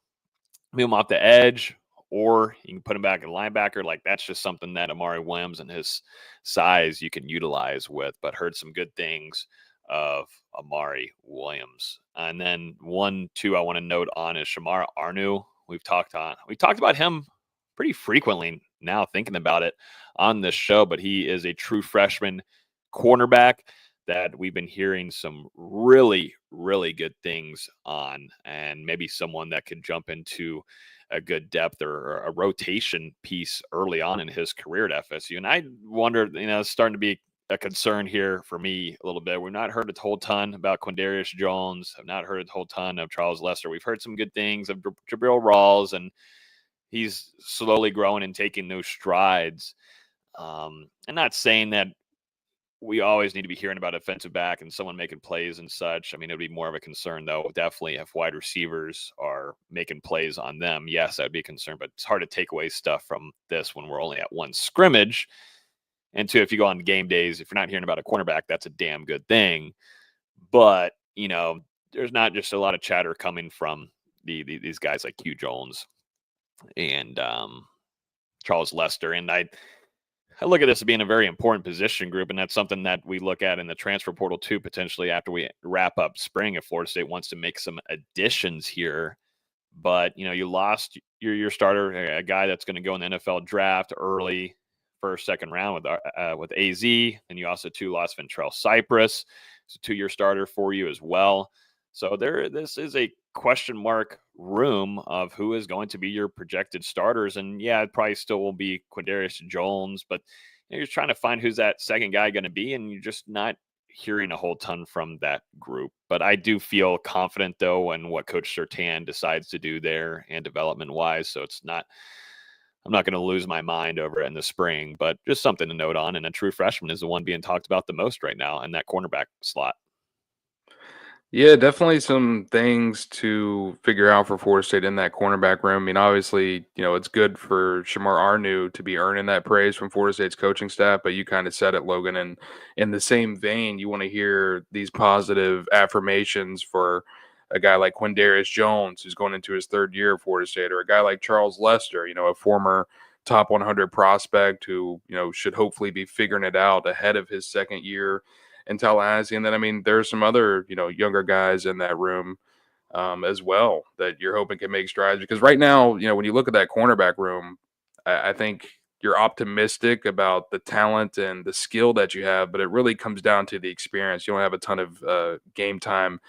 move him off the edge, or you can put him back at linebacker. Like, that's just something that Amari Williams and his size you can utilize with. But heard some good things of Amari Williams. And then 1-2 I want to note on is Shamar Arnu. We talked about him pretty frequently now, thinking about it on this show, but he is a true freshman cornerback that we've been hearing some really, really good things on, and maybe someone that could jump into a good depth or a rotation piece early on in his career at FSU. And I wonder, it's starting to be a concern here for me a little bit. We've not heard a whole ton about Quindarius Jones. I've not heard a whole ton of Charles Lester. We've heard some good things of Jabril Rawls, and he's slowly growing and taking those strides. I'm not saying that we always need to be hearing about offensive back and someone making plays and such. I mean, it would be more of a concern, though, definitely if wide receivers are making plays on them. Yes, that would be a concern, but it's hard to take away stuff from this when we're only at one scrimmage. And two, if you go on game days, if you're not hearing about a cornerback, that's a damn good thing. But, there's not just a lot of chatter coming from these guys like Hugh Jones and Charles Lester. And I look at this as being a very important position group, and that's something that we look at in the transfer portal too, potentially after we wrap up spring if Florida State wants to make some additions here. But, you lost your starter, a guy that's going to go in the NFL draft early, first, second round with AZ. And you also lost Ventrell Cypress. It's a 2-year starter for you as well. So this is a question mark room of who is going to be your projected starters. And yeah, it probably still will be Quindarius Jones, but you're trying to find who's that second guy going to be, and you're just not hearing a whole ton from that group. But I do feel confident, though, in what Coach Surtain decides to do there and development-wise. So I'm not going to lose my mind over it in the spring, but just something to note on. And a true freshman is the one being talked about the most right now in that cornerback slot. Yeah, definitely some things to figure out for Florida State in that cornerback room. I mean, obviously, it's good for Shamar Arnu to be earning that praise from Florida State's coaching staff, but you kind of said it, Logan. And in the same vein, you want to hear these positive affirmations for a guy like Quindarius Jones, who's going into his third year at Florida State, or a guy like Charles Lester, a former top 100 prospect who, should hopefully be figuring it out ahead of his second year in Tallahassee. And then, there's some other, younger guys in that room as well that you're hoping can make strides. Because right now, when you look at that cornerback room, I think you're optimistic about the talent and the skill that you have, but it really comes down to the experience. You don't have a ton of game time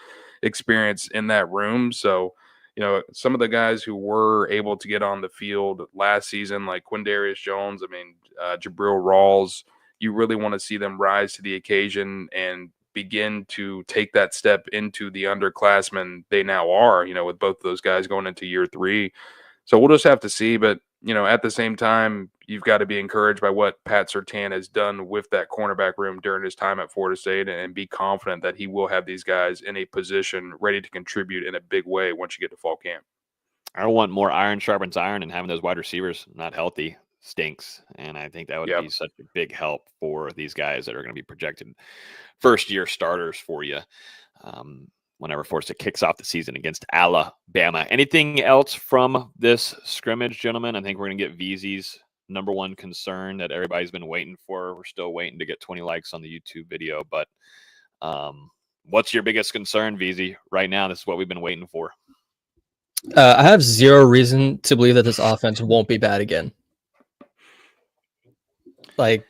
experience in that room. So, some of the guys who were able to get on the field last season, like Quindarius Jones, Jabril Rawls, you really want to see them rise to the occasion and begin to take that step into the underclassmen they now are, with both of those guys going into year 3. So we'll just have to see. But, at the same time, you've got to be encouraged by what Pat Surtain has done with that cornerback room during his time at Florida State and be confident that he will have these guys in a position ready to contribute in a big way once you get to fall camp. I want more iron sharpens iron, and having those wide receivers not healthy stinks. And I think that would be such a big help for these guys that are going to be projected first-year starters for you whenever Florida State kicks off the season against Alabama. Anything else from this scrimmage, gentlemen? I think we're going to get VZ's number one concern that everybody's been waiting for. We're still waiting to get 20 likes on the YouTube video. But what's your biggest concern, VZ, right now? This is what we've been waiting for. I have zero reason to believe that this offense won't be bad again. Like,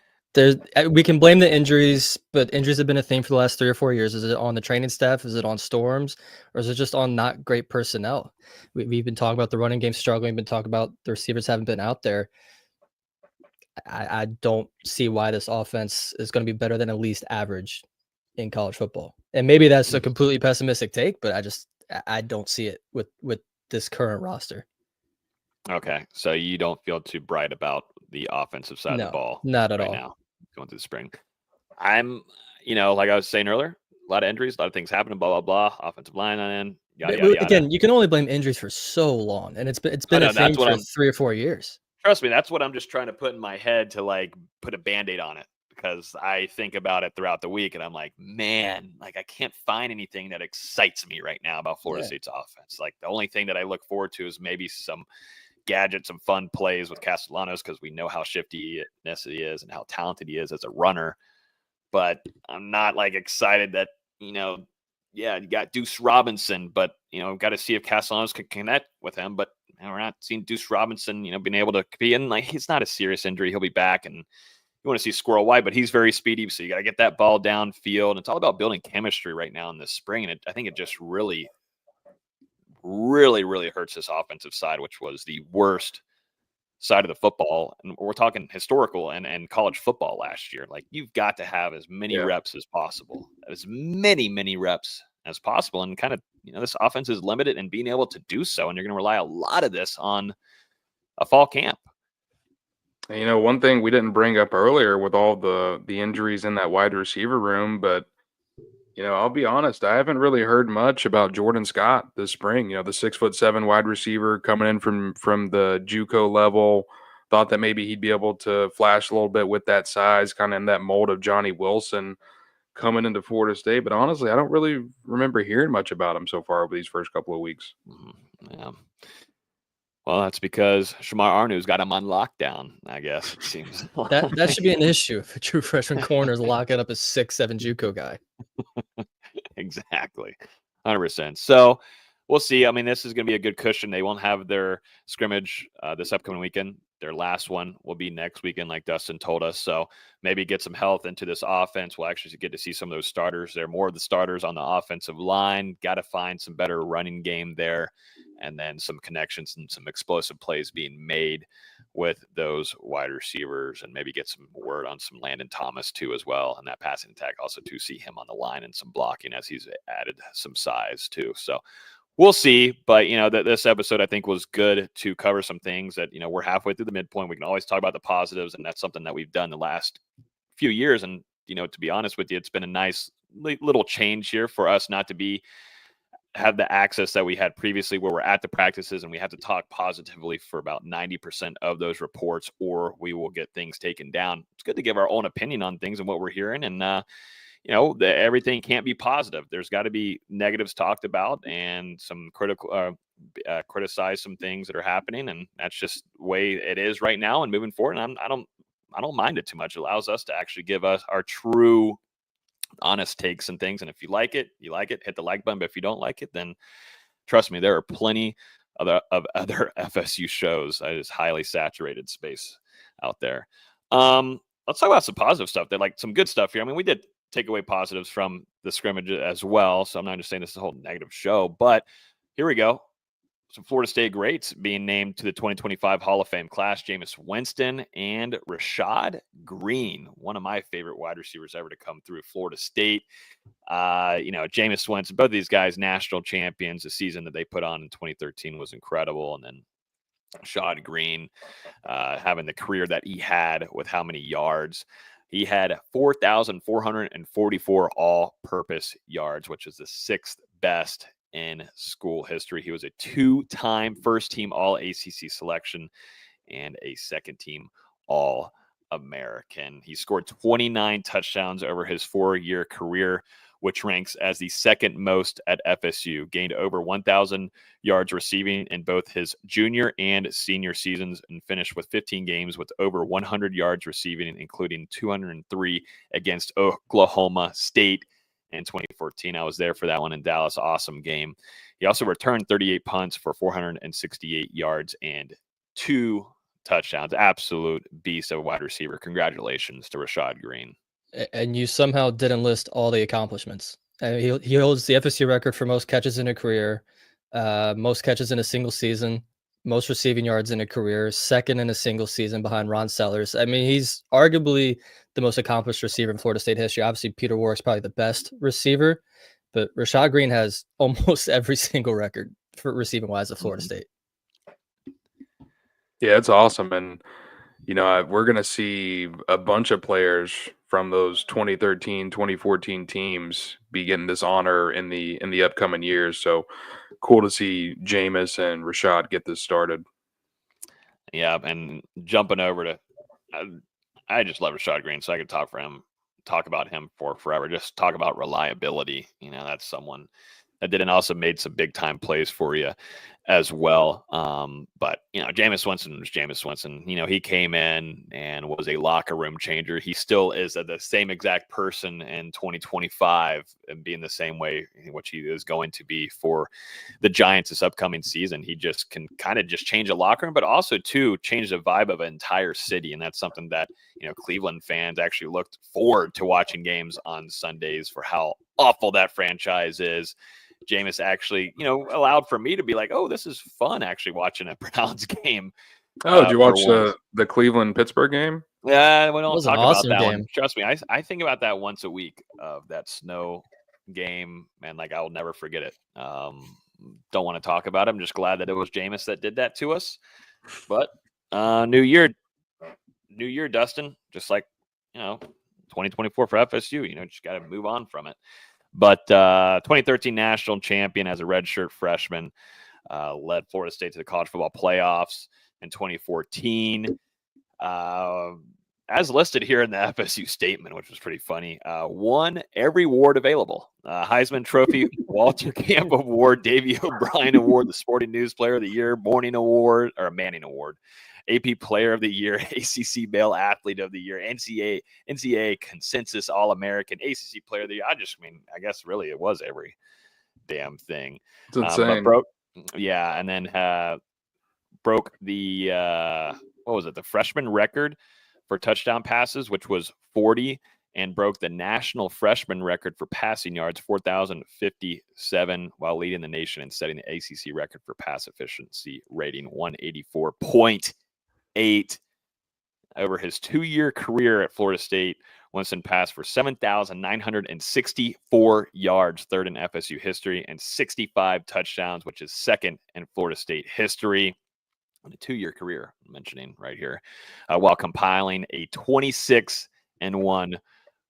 we can blame the injuries, but injuries have been a thing for the last 3 or 4 years. Is it on the training staff? Is it on Storms? Or is it just on not great personnel? We've been talking about the running game struggling. We've been talking about the receivers haven't been out there. I don't see why this offense is going to be better than at least average in college football. And maybe that's a completely pessimistic take, but I don't see it with this current roster. Okay, so you don't feel too bright about the offensive side of the ball? Not at all. Now, going through the spring. I'm, like I was saying earlier, a lot of injuries, a lot of things happening, blah, blah, blah, offensive line on in, yada, yada, yada. Again, you can only blame injuries for so long, and it's been a thing for 3 or 4 years. Trust me, that's what I'm just trying to put in my head to, put a Band-Aid on it, because I think about it throughout the week, and I'm like, man, I can't find anything that excites me right now about Florida State's offense. The only thing that I look forward to is maybe some gadgets, some fun plays with Castellanos, because we know how shifty he is and how talented he is as a runner. But I'm not excited that, you got Deuce Robinson, but, got to see if Castellanos can connect with him. But we're not seeing Deuce Robinson, being able to be in. He's not a serious injury. He'll be back. And you want to see Squirrel White, but he's very speedy. So you got to get that ball downfield. And it's all about building chemistry right now in this spring. And I think it just really hurts this offensive side, which was the worst side of the football. And we're talking historical and college football last year. You've got to have as many reps as possible, as many reps as possible. And kind of, this offense is limited in being able to do so. And you're going to rely a lot of this on a fall camp. And, one thing we didn't bring up earlier with all the injuries in that wide receiver room, but I'll be honest, I haven't really heard much about Jordan Scott this spring. The 6'7" wide receiver coming in from the JUCO level. Thought that maybe he'd be able to flash a little bit with that size, kind of in that mold of Johnny Wilson coming into Florida State. But honestly, I don't really remember hearing much about him so far over these first couple of weeks. Yeah. Well, that's because Shamar Arnu's got him on lockdown, I guess, it seems. that should be an issue if a true freshman corner is locking up a 6'7" JUCO guy. Exactly. 100%. So we'll see. This is going to be a good cushion. They won't have their scrimmage this upcoming weekend. Their last one will be next weekend, like Dustin told us. So maybe get some health into this offense. We'll actually get to see some of those starters. There are more of the starters on the offensive line. Got to find some better running game there. And then some connections and some explosive plays being made with those wide receivers, and maybe get some word on some Landon Thomas too as well. And that passing attack also to see him on the line and some blocking as he's added some size too. So we'll see. But, this episode I think was good to cover some things that, we're halfway through the midpoint. We can always talk about the positives, and that's something that we've done the last few years. And, to be honest with you, it's been a nice little change here for us not to have the access that we had previously, where we're at the practices and we have to talk positively for about 90% of those reports, or we will get things taken down. It's good to give our own opinion on things and what we're hearing. And, everything can't be positive. There's got to be negatives talked about and some criticize some things that are happening. And that's just the way it is right now and moving forward. And I don't mind it too much. It allows us to actually give us our true honest takes and things. And if you like it, hit the like button. But if you don't like it, then trust me, there are plenty of other FSU shows. It is highly saturated space out there. Let's talk about some positive stuff. That like some good stuff here. I mean, we did take away positives from the scrimmage as well. So I'm not just saying this is a whole negative show, but here we go. Some Florida State greats being named to the 2025 Hall of Fame class: Jameis Winston and Rashad Green, one of my favorite wide receivers ever to come through Florida State. Jameis Winston, both of these guys, national champions. The season that they put on in 2013 was incredible. And then Rashad Green, having the career that he had with how many yards. He had 4,444 all-purpose yards, which is the sixth best in school history. He was a two-time first-team All-ACC selection and a second-team All-American. He scored 29 touchdowns over his 4-year career, which ranks as the second most at FSU. Gained over 1,000 yards receiving in both his junior and senior seasons, and finished with 15 games with over 100 yards receiving, including 203 against Oklahoma State in 2014. I was there for that one in Dallas. Awesome game. He also returned 38 punts for 468 yards and 2 touchdowns. Absolute beast of a wide receiver. Congratulations to Rashad Green. And you somehow didn't list all the accomplishments. He holds the FSU record for most catches in a career, most catches in a single season, most receiving yards in a career, second in a single season behind Ron Sellers. I mean, he's arguably the most accomplished receiver in Florida State history. Obviously, Peter Warrick's probably the best receiver, but Rashad Green has almost every single record for receiving wise at Florida State. Yeah, it's awesome. And, we're going to see a bunch of players from those 2013, 2014 teams be getting this honor in the upcoming years. So cool to see Jameis and Rashad get this started. Yeah, and jumping over to, I just love Rashad Green, so I could talk about him for forever. Just talk about reliability. That's someone that did and also made some big time plays for you as well. But Jameis Winston was Jameis Winston. He came in and was a locker room changer. He still is the same exact person in 2025 and being the same way, which he is going to be for the Giants this upcoming season. He just can kind of just change a locker room, but also too change the vibe of an entire city. And that's something that, Cleveland fans actually looked forward to watching games on Sundays for how awful that franchise is. Jameis actually, allowed for me to be like, oh, this is fun actually watching a Browns game. Oh, did you watch the Cleveland-Pittsburgh game? Yeah, we don't talk awesome about that game. one. Trust me, I think about that once a week of that snow game, and like I'll never forget it. Don't want to talk about it. I'm just glad that it was Jameis that did that to us. But new year, Dustin, just like 2024 for FSU. Just got to move on from it. But 2013 national champion as a redshirt freshman, led Florida State to the college football playoffs in 2014. As listed here in the FSU statement, which was pretty funny, won every award available. Heisman Trophy, Walter Camp Award, Davey O'Brien Award, the Sporting News Player of the Year, Manning Award, AP Player of the Year, ACC Male Athlete of the Year, NCAA Consensus All-American, ACC Player of the Year. I guess really it was every damn thing. It's insane. And then broke the the freshman record for touchdown passes, which was 40, and broke the national freshman record for passing yards, 4,057, while leading the nation and setting the ACC record for pass efficiency rating, 184.8. Over his 2-year career at Florida State, Winston passed for 7,964 yards, third in FSU history, and 65 touchdowns, which is second in Florida State history. In a 2-year career, I'm mentioning right here, while compiling a 26-1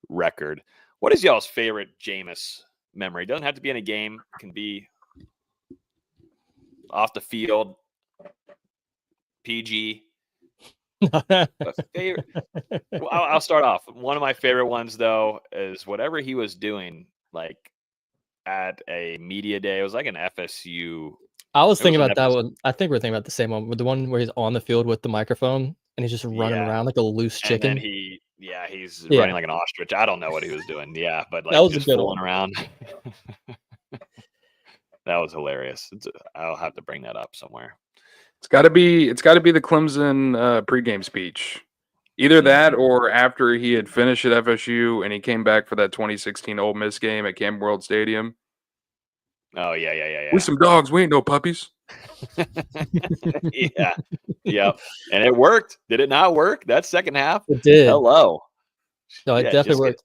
record. What is y'all's favorite Jameis memory? Doesn't have to be in a game. It can be off the field, PG. Favorite. Well, I'll start off. One of my favorite ones, though, is whatever he was doing, like at a media day. It was like an FSU. I was thinking about that one. I think we're thinking about the same one, with the one where he's on the field with the microphone and he's just running around like a loose chicken. And then he's running like an ostrich. I don't know what he was doing. Yeah, but like that was just fooling around. That was hilarious. I'll have to bring that up somewhere. It's got to be the Clemson pregame speech. Either that or after he had finished at FSU and he came back for that 2016 Ole Miss game at Campbell World Stadium. Oh, yeah. We some dogs. We ain't no puppies. Yeah. Yep. And it worked. Did it not work? That second half? It did. Hello. No, it definitely worked.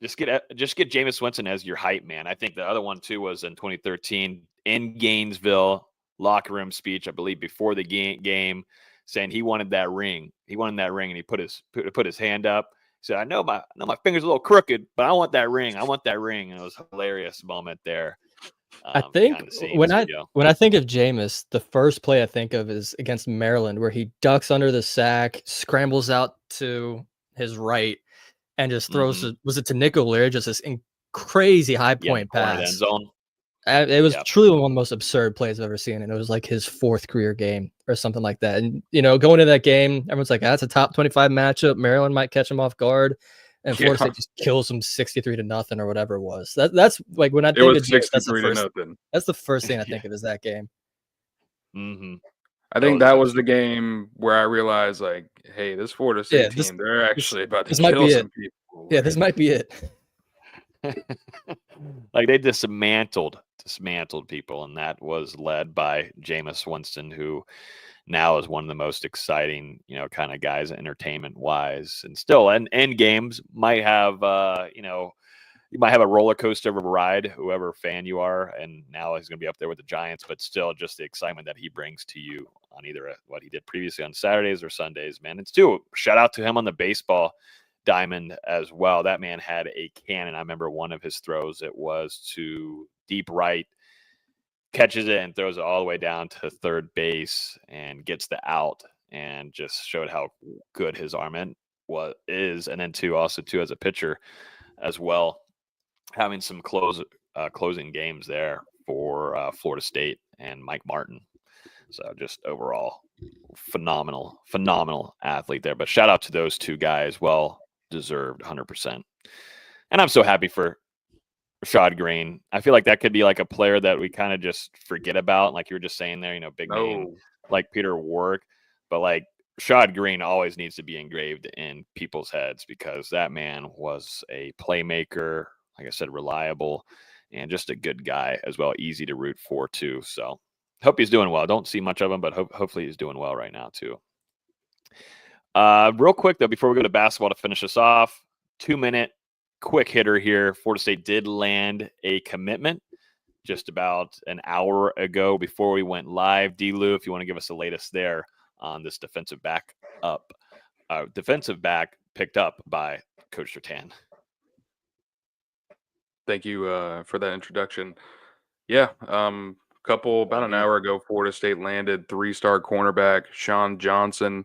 Just get Jameis Winston as your hype man. I think the other one too was in 2013 in Gainesville, locker room speech, I believe, before the game, saying he wanted that ring. He wanted that ring, and he put his hand up. He said, "I know my finger's a little crooked, but I want that ring. I want that ring." And it was a hilarious moment there. I think when I think of Jameis, the first play I think of is against Maryland, where he ducks under the sack, scrambles out to his right, and just throws was it to Nick O'Leary, just this crazy high point pass. End zone. It was truly one of the most absurd plays I've ever seen, and it was like his 4th career game or something like that. And going into that game, everyone's like, "That's a top 25 matchup. Maryland might catch him off guard." And Florida State just kills them 63-0 or whatever it was. That's like when I think of Jameis, that's the first thing I think of is that game. I think that was the game where I realized, like, hey, this Florida State team, they're actually about to kill some people. Yeah, this might be it. Like they dismantled people, and that was led by Jameis Winston, who now is one of the most exciting, kind of guys entertainment wise. And still end games might have, you might have a roller coaster of a ride, whoever fan you are. And now he's going to be up there with the Giants, but still just the excitement that he brings to you on either what he did previously on Saturdays or Sundays, man. It's too, shout out to him on the baseball diamond as well. That man had a cannon. I remember one of his throws, it was to deep right, catches it and throws it all the way down to third base and gets the out, and just showed how good his arm is. And then also as a pitcher as well, having some closing games there for Florida State and Mike Martin. So just overall phenomenal athlete there. But shout out to those two guys. Well deserved, 100%. And I'm so happy for Rashad Green. I feel like that could be like a player that we kind of just forget about. Like you were just saying there, big name like Peter Warrick. But like Rashad Green always needs to be engraved in people's heads, because that man was a playmaker, like I said, reliable, and just a good guy as well. Easy to root for too. So hope he's doing well. Don't see much of him, but hopefully he's doing well right now too. Real quick though, before we go to basketball to finish us off, 2-minute quick hitter here. Florida State did land a commitment just about an hour ago before we went live. D-Lou, if you want to give us the latest there on this defensive back picked up by Coach Sertan. Thank you for that introduction. Yeah, about an hour ago, Florida State landed 3-star cornerback Sean Johnson.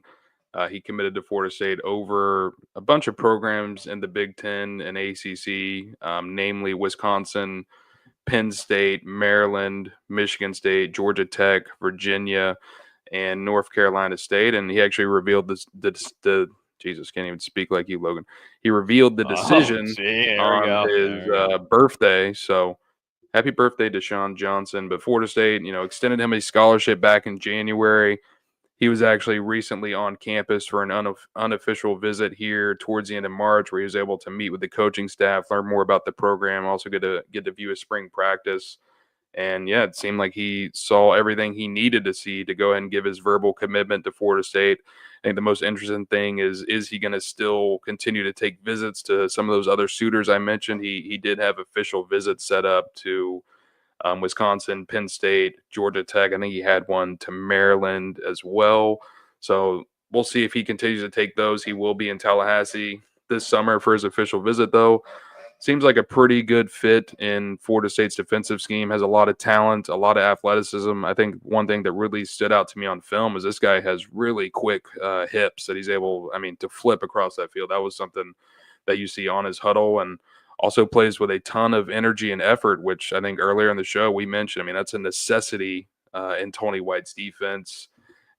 He committed to Florida State over a bunch of programs in the Big Ten and ACC, namely Wisconsin, Penn State, Maryland, Michigan State, Georgia Tech, Virginia, and North Carolina State. And he actually revealed the Jesus, can't even speak like you, Logan. He revealed the decision on his birthday. So happy birthday to Sean Johnson. But Florida State, extended him a scholarship back in January. He was actually recently on campus for an unofficial visit here towards the end of March, where he was able to meet with the coaching staff, learn more about the program, also get to view a spring practice. And yeah, it seemed like he saw everything he needed to see to go ahead and give his verbal commitment to Florida State. I think the most interesting thing is he going to still continue to take visits to some of those other suitors I mentioned? He did have official visits set up to Wisconsin, Penn State, Georgia Tech. I think he had one to Maryland as well. So we'll see if he continues to take those. He will be in Tallahassee this summer for his official visit, though. Seems like a pretty good fit in Florida State's defensive scheme. Has a lot of talent, a lot of athleticism. I think one thing that really stood out to me on film is this guy has really quick hips that he's able, to flip across that field. That was something that you see on his huddle, and also plays with a ton of energy and effort, which I think earlier in the show we mentioned. That's a necessity in Tony White's defense,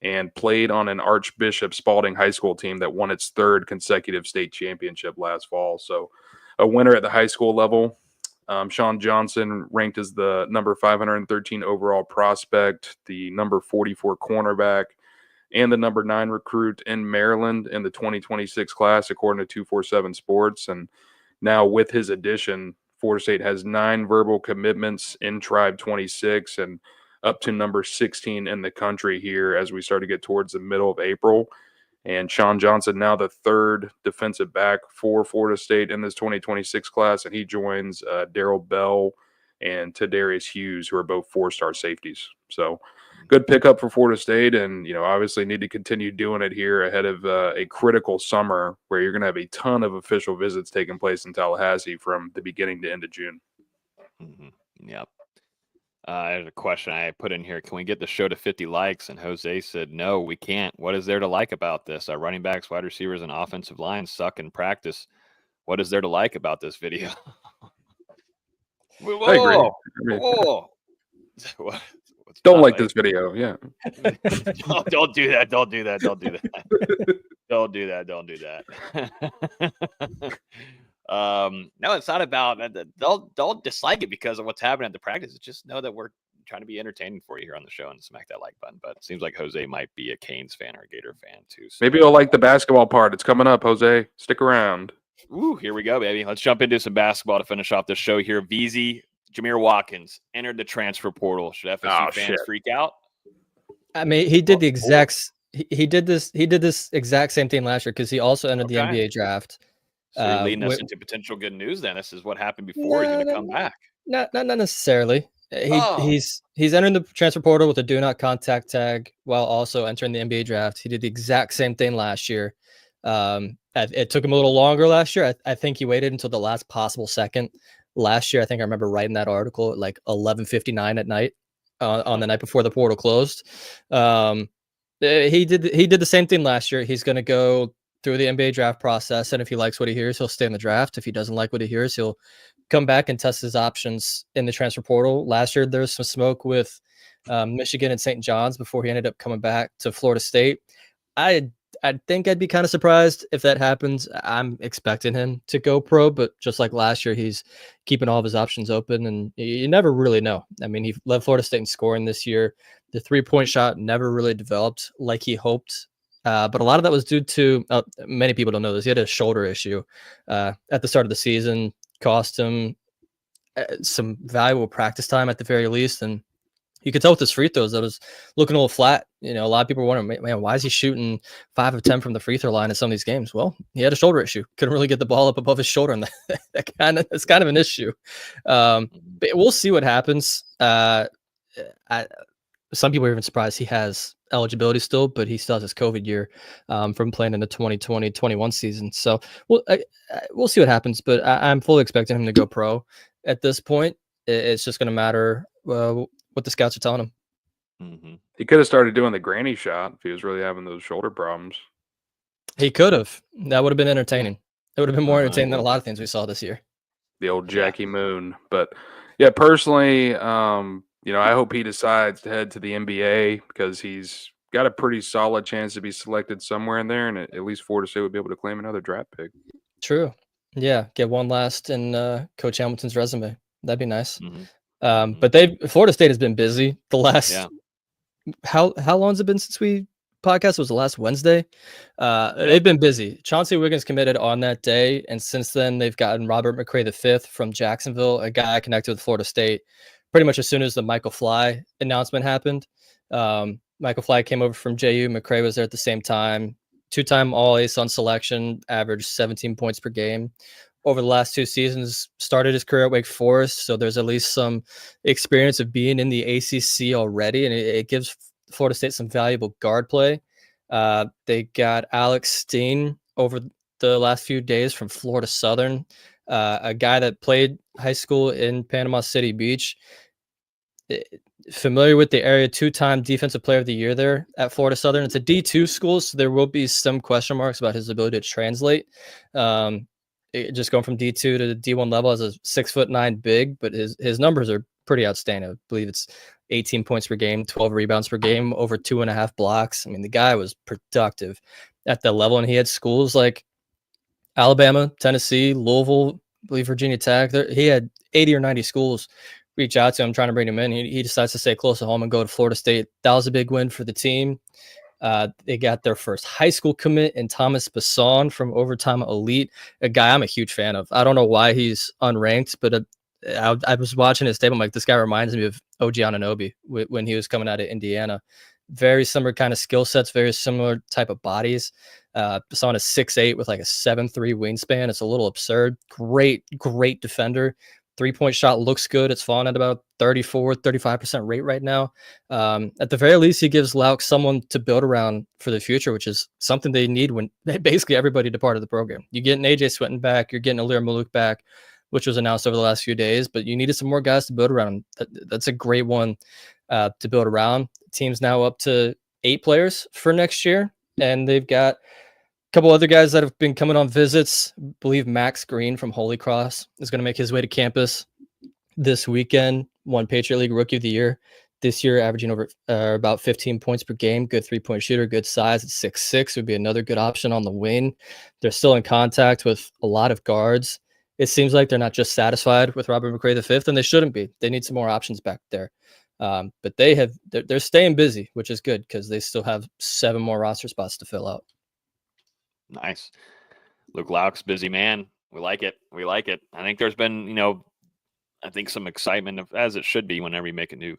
and played on an Archbishop Spalding High School team that won its 3rd consecutive state championship last fall. So a winner at the high school level. Sean Johnson ranked as the number 513 overall prospect, the number 44 cornerback, and the number 9 recruit in Maryland in the 2026 class, according to 247 Sports. And now with his addition, Florida State has 9 verbal commitments in Tribe 26 and up to number 16 in the country here as we start to get towards the middle of April. And Sean Johnson, now the 3rd defensive back for Florida State in this 2026 class, and he joins Darrell Bell and Tadarius Hughes, who are both 4-star safeties. So good pickup for Florida State, and obviously need to continue doing it here ahead of a critical summer where you're going to have a ton of official visits taking place in Tallahassee from the beginning to end of June. Mm-hmm. Yep. There's a question I put in here. Can we get the show to 50 likes? And Jose said, no, we can't. What is there to like about this? Our running backs, wide receivers, and offensive line suck in practice. What is there to like about this video? Whoa, I agree. Whoa. Don't like this video. Yeah. Don't do that. Don't do that. Don't do that. Don't do that. Don't do that. No, it's not about don't dislike it because of what's happening at the practice. Just know that we're trying to be entertaining for you here on the show and smack that like button. But it seems like Jose might be a Canes fan or a Gator fan too. So. Maybe you'll like the basketball part. It's coming up, Jose. Stick around. Ooh, here we go, baby. Let's jump into some basketball to finish off the show here. VZ, Jameer Watkins entered the transfer portal. Should FSU fans freak out? I mean, he did the exact. He did this exact same thing last year because he also entered the NBA draft. So you're leading us into potential good news then. This is what happened before. He's going to come back. Not necessarily. He's entering the transfer portal with a do not contact tag while also entering the NBA draft. He did the exact same thing last year. It took him a little longer last year. I think he waited until the last possible second. Last year, I think I remember writing that article at like 11:59 at night on the night before the portal closed. He did the same thing last year. He's going to go through the NBA draft process, and if he likes what he hears, he'll stay in the draft. If he doesn't like what he hears, he'll come back and test his options in the transfer portal. Last year, there was some smoke with Michigan and St. John's before he ended up coming back to Florida State. I think I'd be kind of surprised if that happens. I'm expecting him to go pro, but just like last year, he's keeping all of his options open, and you never really know. I mean, he led Florida State in scoring this year. The three-point shot never really developed like he hoped. But a lot of that was due to many people don't know this. He had a shoulder issue at the start of the season, cost him some valuable practice time at the very least. And you could tell with his free throws that was looking a little flat. A lot of people were wondering, man, why is he shooting 5 of 10 from the free throw line in some of these games? Well, he had a shoulder issue. Couldn't really get the ball up above his shoulder, and that's kind of an issue. But we'll see what happens. Some people are even surprised he has eligibility still, but he still has his COVID year from playing in the 2020-21 season. So we'll see what happens, but I'm fully expecting him to go pro at this point. It's just going to matter what the scouts are telling him. Mm-hmm. He could have started doing the granny shot if he was really having those shoulder problems. He could have. That would have been entertaining. It would have been more entertaining than a lot of things we saw this year. The old Jackie Moon. But yeah, personally, I hope he decides to head to the NBA because he's got a pretty solid chance to be selected somewhere in there, and at least Florida State would be able to claim another draft pick. True. Yeah, get one last in Coach Hamilton's resume. That'd be nice. Mm-hmm. But Florida State has been busy the last. Yeah. How long has it been since we podcast? It was the last Wednesday. They've been busy. Chauncey Wiggins committed on that day, and since then they've gotten Robert McRae V from Jacksonville, a guy connected with Florida State. Pretty much as soon as the Michael Fly announcement happened, Michael Fly came over from JU. McRae was there at the same time. 2-time All-ASUN selection, averaged 17 points per game. Over the last 2 seasons, started his career at Wake Forest, so there's at least some experience of being in the ACC already, and it gives Florida State some valuable guard play. They got Alex Steen over the last few days from Florida Southern, a guy that played high school in Panama City Beach. Familiar with the area, 2-time Defensive Player of the Year there at Florida Southern. It's a D2 school, so there will be some question marks about his ability to translate. Just going from D2 to D1 level as a 6'9" big, but his numbers are pretty outstanding. I believe it's 18 points per game, 12 rebounds per game, over 2.5 blocks. I mean, the guy was productive at that level, and he had schools like Alabama, Tennessee, Louisville, I believe Virginia Tech. He had 80 or 90 schools reach out to him trying to bring him in. He decides to stay close to home and go to Florida State. That was a big win for the team. They got their first high school commit in Thomas Basson from Overtime Elite, a guy I'm a huge fan of. I don't know why he's unranked, but I was watching his tape. I'm like, this guy reminds me of OG Anunoby when he was coming out of Indiana. Very similar kind of skill sets, very similar type of bodies. Basson is 6'8" with like a 7'3" wingspan. It's a little absurd. Great defender. 3-point shot looks good. It's falling at about 35% rate right now. At the very least, he gives Lauk someone to build around for the future, which is something they need when basically everybody departed the program. You're getting AJ Swinton back. You're getting Alir Maluk back, which was announced over the last few days, but you needed some more guys to build around. That's a great one to build around. The team's now up to 8 players for next year, and they've got couple other guys that have been coming on visits. I believe Max Green from Holy Cross is going to make his way to campus this weekend. Won Patriot League Rookie of the Year this year, averaging over about 15 points per game. Good 3-point shooter, good size at 6'6", would be another good option on the wing. They're still in contact with a lot of guards. It seems like they're not just satisfied with Robert McRae V, and they shouldn't be. They need some more options back there. But they're staying busy, which is good because they still have 7 more roster spots to fill out. Nice. Luke Lauk's busy man. We like it. I think there's been, I think some excitement, as it should be whenever you make a new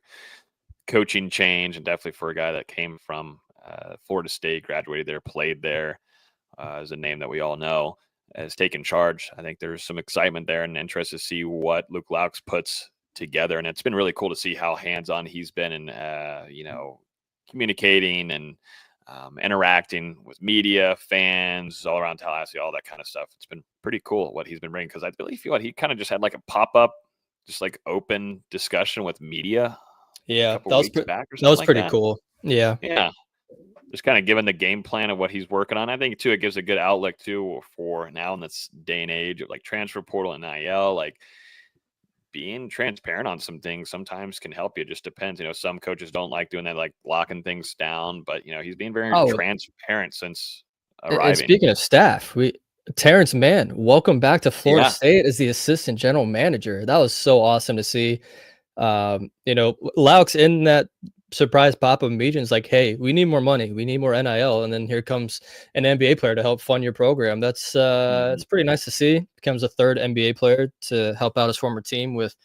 coaching change, and definitely for a guy that came from Florida State, graduated there, played there, is a name that we all know, has taken charge. I think there's some excitement there and interest to see what Luke Lauk's puts together. And it's been really cool to see how hands-on he's been in, communicating and interacting with media, fans all around Tallahassee, all that kind of stuff. It's been pretty cool what he's been bringing, because I really feel like he kind of just had like a pop-up, just like open discussion with media. Yeah, that was pretty cool. Yeah. Just kind of giving the game plan of what he's working on. I think too, it gives a good outlook too for now in this day and age of like transfer portal and NIL, like being transparent on some things sometimes can help you. It just depends. Some coaches don't like doing that, like locking things down, but he's being very transparent since arriving. And speaking of staff, Terrence Mann, welcome back to Florida State as the assistant general manager. That was so awesome to see. Lauk's in that surprise pop-up meetings like, hey, we need more money, we need more NIL, and then here comes an NBA player to help fund your program. That's it's pretty nice to see. Becomes a third NBA player to help out his former team with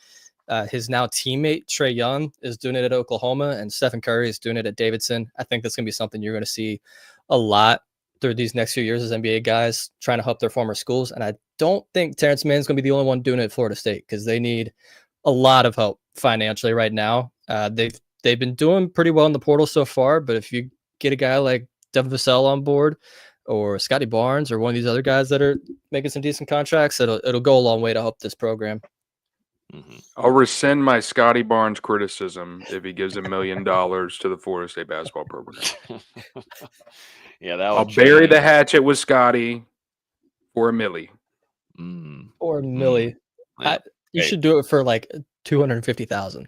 his now teammate Trae Young is doing it at Oklahoma, and Stephen Curry is doing it at Davidson. I think that's going to be something you're going to see a lot through these next few years as NBA guys trying to help their former schools. And I don't think Terrence Mann is going to be the only one doing it at Florida State, because they need a lot of help financially right now. They've been doing pretty well in the portal so far, but if you get a guy like Devin Vassell on board, or Scotty Barnes, or one of these other guys that are making some decent contracts, it'll go a long way to help this program. Mm-hmm. I'll rescind my Scotty Barnes criticism if he gives $1 million to the Florida State basketball program. I'll bury the hatchet with Scotty for $1 million. Or $1 million. You should do it for like $250,000.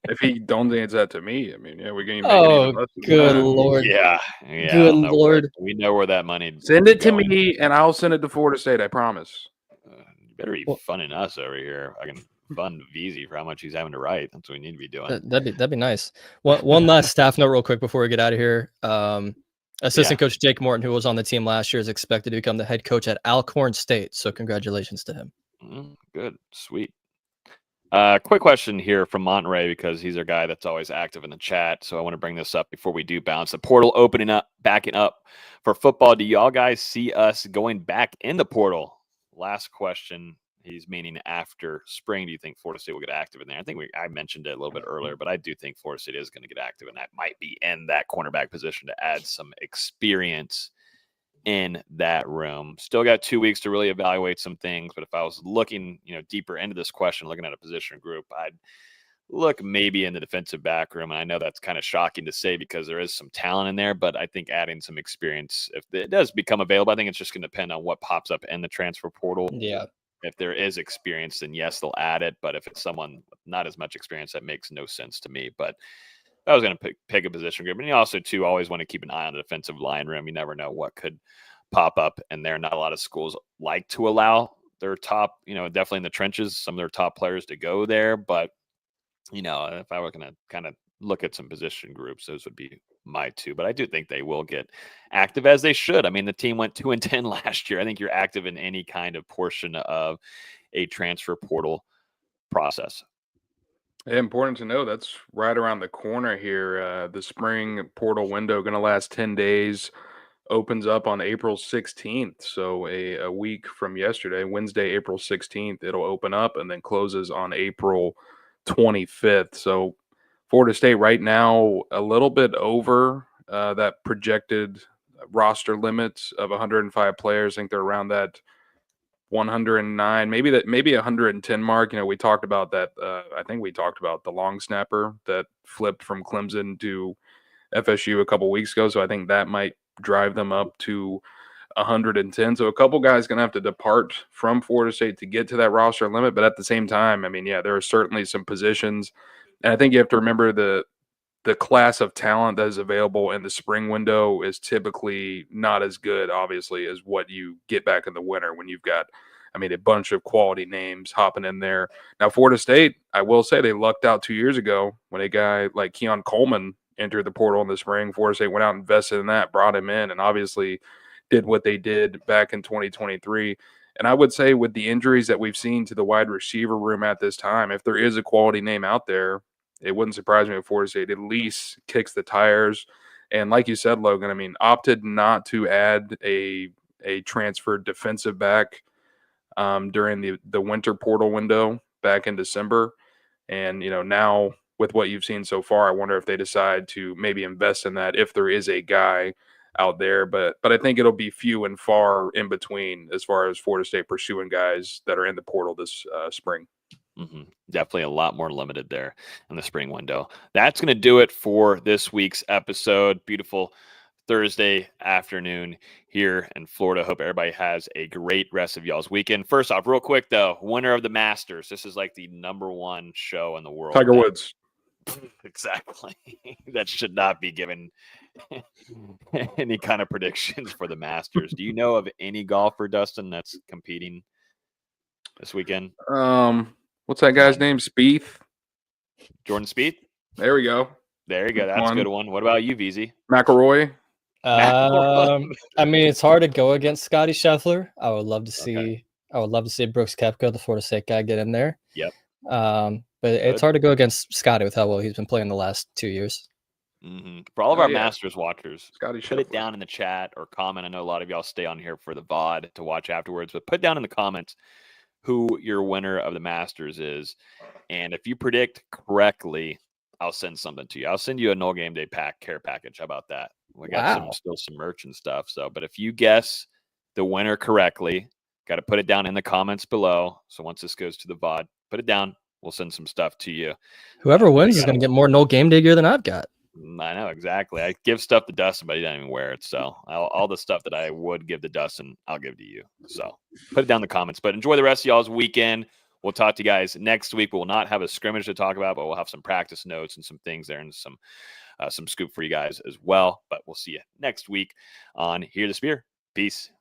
If he donates that to me, I mean, we can even make it even less. Good Lord. Yeah. Good Lord. We know where that money. Send it to me, and I'll send it to Florida State. I promise. You better be funding us over here. I can fund VZ for how much he's having to write. That's what we need to be doing. That'd be nice. One last staff note, real quick, before we get out of here. Assistant coach Jake Morton, who was on the team last year, is expected to become the head coach at Alcorn State. So congratulations to him. Good, sweet. Quick question here from Monterey, because he's our guy that's always active in the chat. So I want to bring this up before we do bounce. The portal backing up for football. Do y'all guys see us going back in the portal? Last question. He's meaning after spring. Do you think Florida State will get active in there? I think I mentioned it a little bit earlier, but I do think Florida State is going to get active, and that might be in that cornerback position to add some experience in that room. Still got 2 weeks to really evaluate some things, but if I was looking, deeper into this question, looking at a position group, I'd look maybe in the defensive back room. And I know that's kind of shocking to say because there is some talent in there, but I think adding some experience, if it does become available, I think it's just going to depend on what pops up in the transfer portal. Yeah. If there is experience, then yes, they'll add it. But if it's someone with not as much experience, that makes no sense to me. But I was going to pick a position group. And you also, too, always want to keep an eye on the defensive line room. You never know what could pop up in there. Not a lot of schools like to allow their top, definitely in the trenches, some of their top players to go there. But, if I were going to kind of look at some position groups. Those would be my two, but I do think they will get active, as they should. I mean, the team went 2-10 last year. I think you're active in any kind of portion of a transfer portal process. Important to know that's right around the corner here. The spring portal window going to last 10 days, opens up on April 16th. So a week from yesterday, Wednesday, April 16th, it'll open up and then closes on April 25th. So Florida State right now a little bit over that projected roster limits of 105 players. I think they're around that 109, maybe 110 mark. We talked about that. I think we talked about the long snapper that flipped from Clemson to FSU a couple weeks ago. So I think that might drive them up to 110. So a couple guys going to have to depart from Florida State to get to that roster limit. But at the same time, I mean, yeah, there are certainly some positions. And I think you have to remember the class of talent that is available in the spring window is typically not as good, obviously, as what you get back in the winter when you've got, I mean, a bunch of quality names hopping in there. Now, Florida State, I will say they lucked out 2 years ago when a guy like Keon Coleman entered the portal in the spring. Florida State went out and invested in that, brought him in, and obviously did what they did back in 2023. And I would say with the injuries that we've seen to the wide receiver room at this time, if there is a quality name out there, it wouldn't surprise me if Florida State at least kicks the tires. And like you said, Logan, I mean, opted not to add a transfer defensive back during the winter portal window back in December. And, now with what you've seen so far, I wonder if they decide to maybe invest in that if there is a guy out there. But I think it'll be few and far in between as far as Florida State pursuing guys that are in the portal this spring. Mm-hmm. Definitely a lot more limited there in the spring window. That's going to do it for this week's episode. Beautiful Thursday afternoon here in Florida. Hope everybody has a great rest of y'all's weekend. First off, real quick though, winner of the Masters. This is like the #1 show in the world. Tiger Woods. Exactly. That should not be given any kind of predictions for the Masters. Do you know of any golfer, Dustin, that's competing this weekend? What's that guy's name? Spieth? Jordan Spieth? There we go. There you go. That's a good one. What about you, VZ? McIlroy? I mean, it's hard to go against Scotty Scheffler. I would love to see. Okay. I would love to see Brooks Koepka, the Florida State guy, get in there. Yep. But it's hard to go against Scotty with how well he's been playing the last 2 years. Mm-hmm. For all of our Masters watchers, Scotty put it down in the chat or comment. I know a lot of y'all stay on here for the VOD to watch afterwards, but put down in the comments who your winner of the Masters is. And if you predict correctly, I'll send something to you. I'll send you a NoleGameday care package. How about that? We got still some merch and stuff. So, but if you guess the winner correctly, got to put it down in the comments below. So once this goes to the VOD, put it down. We'll send some stuff to you. Whoever wins is going to get more NoleGameday gear than I've got. I know, exactly. I give stuff to Dustin, but he doesn't even wear it. So all the stuff that I would give to Dustin, I'll give to you. So put it down in the comments. But enjoy the rest of y'all's weekend. We'll talk to you guys next week. We will not have a scrimmage to talk about, but we'll have some practice notes and some things there and some scoop for you guys as well. But we'll see you next week on Hear the Spear. Peace.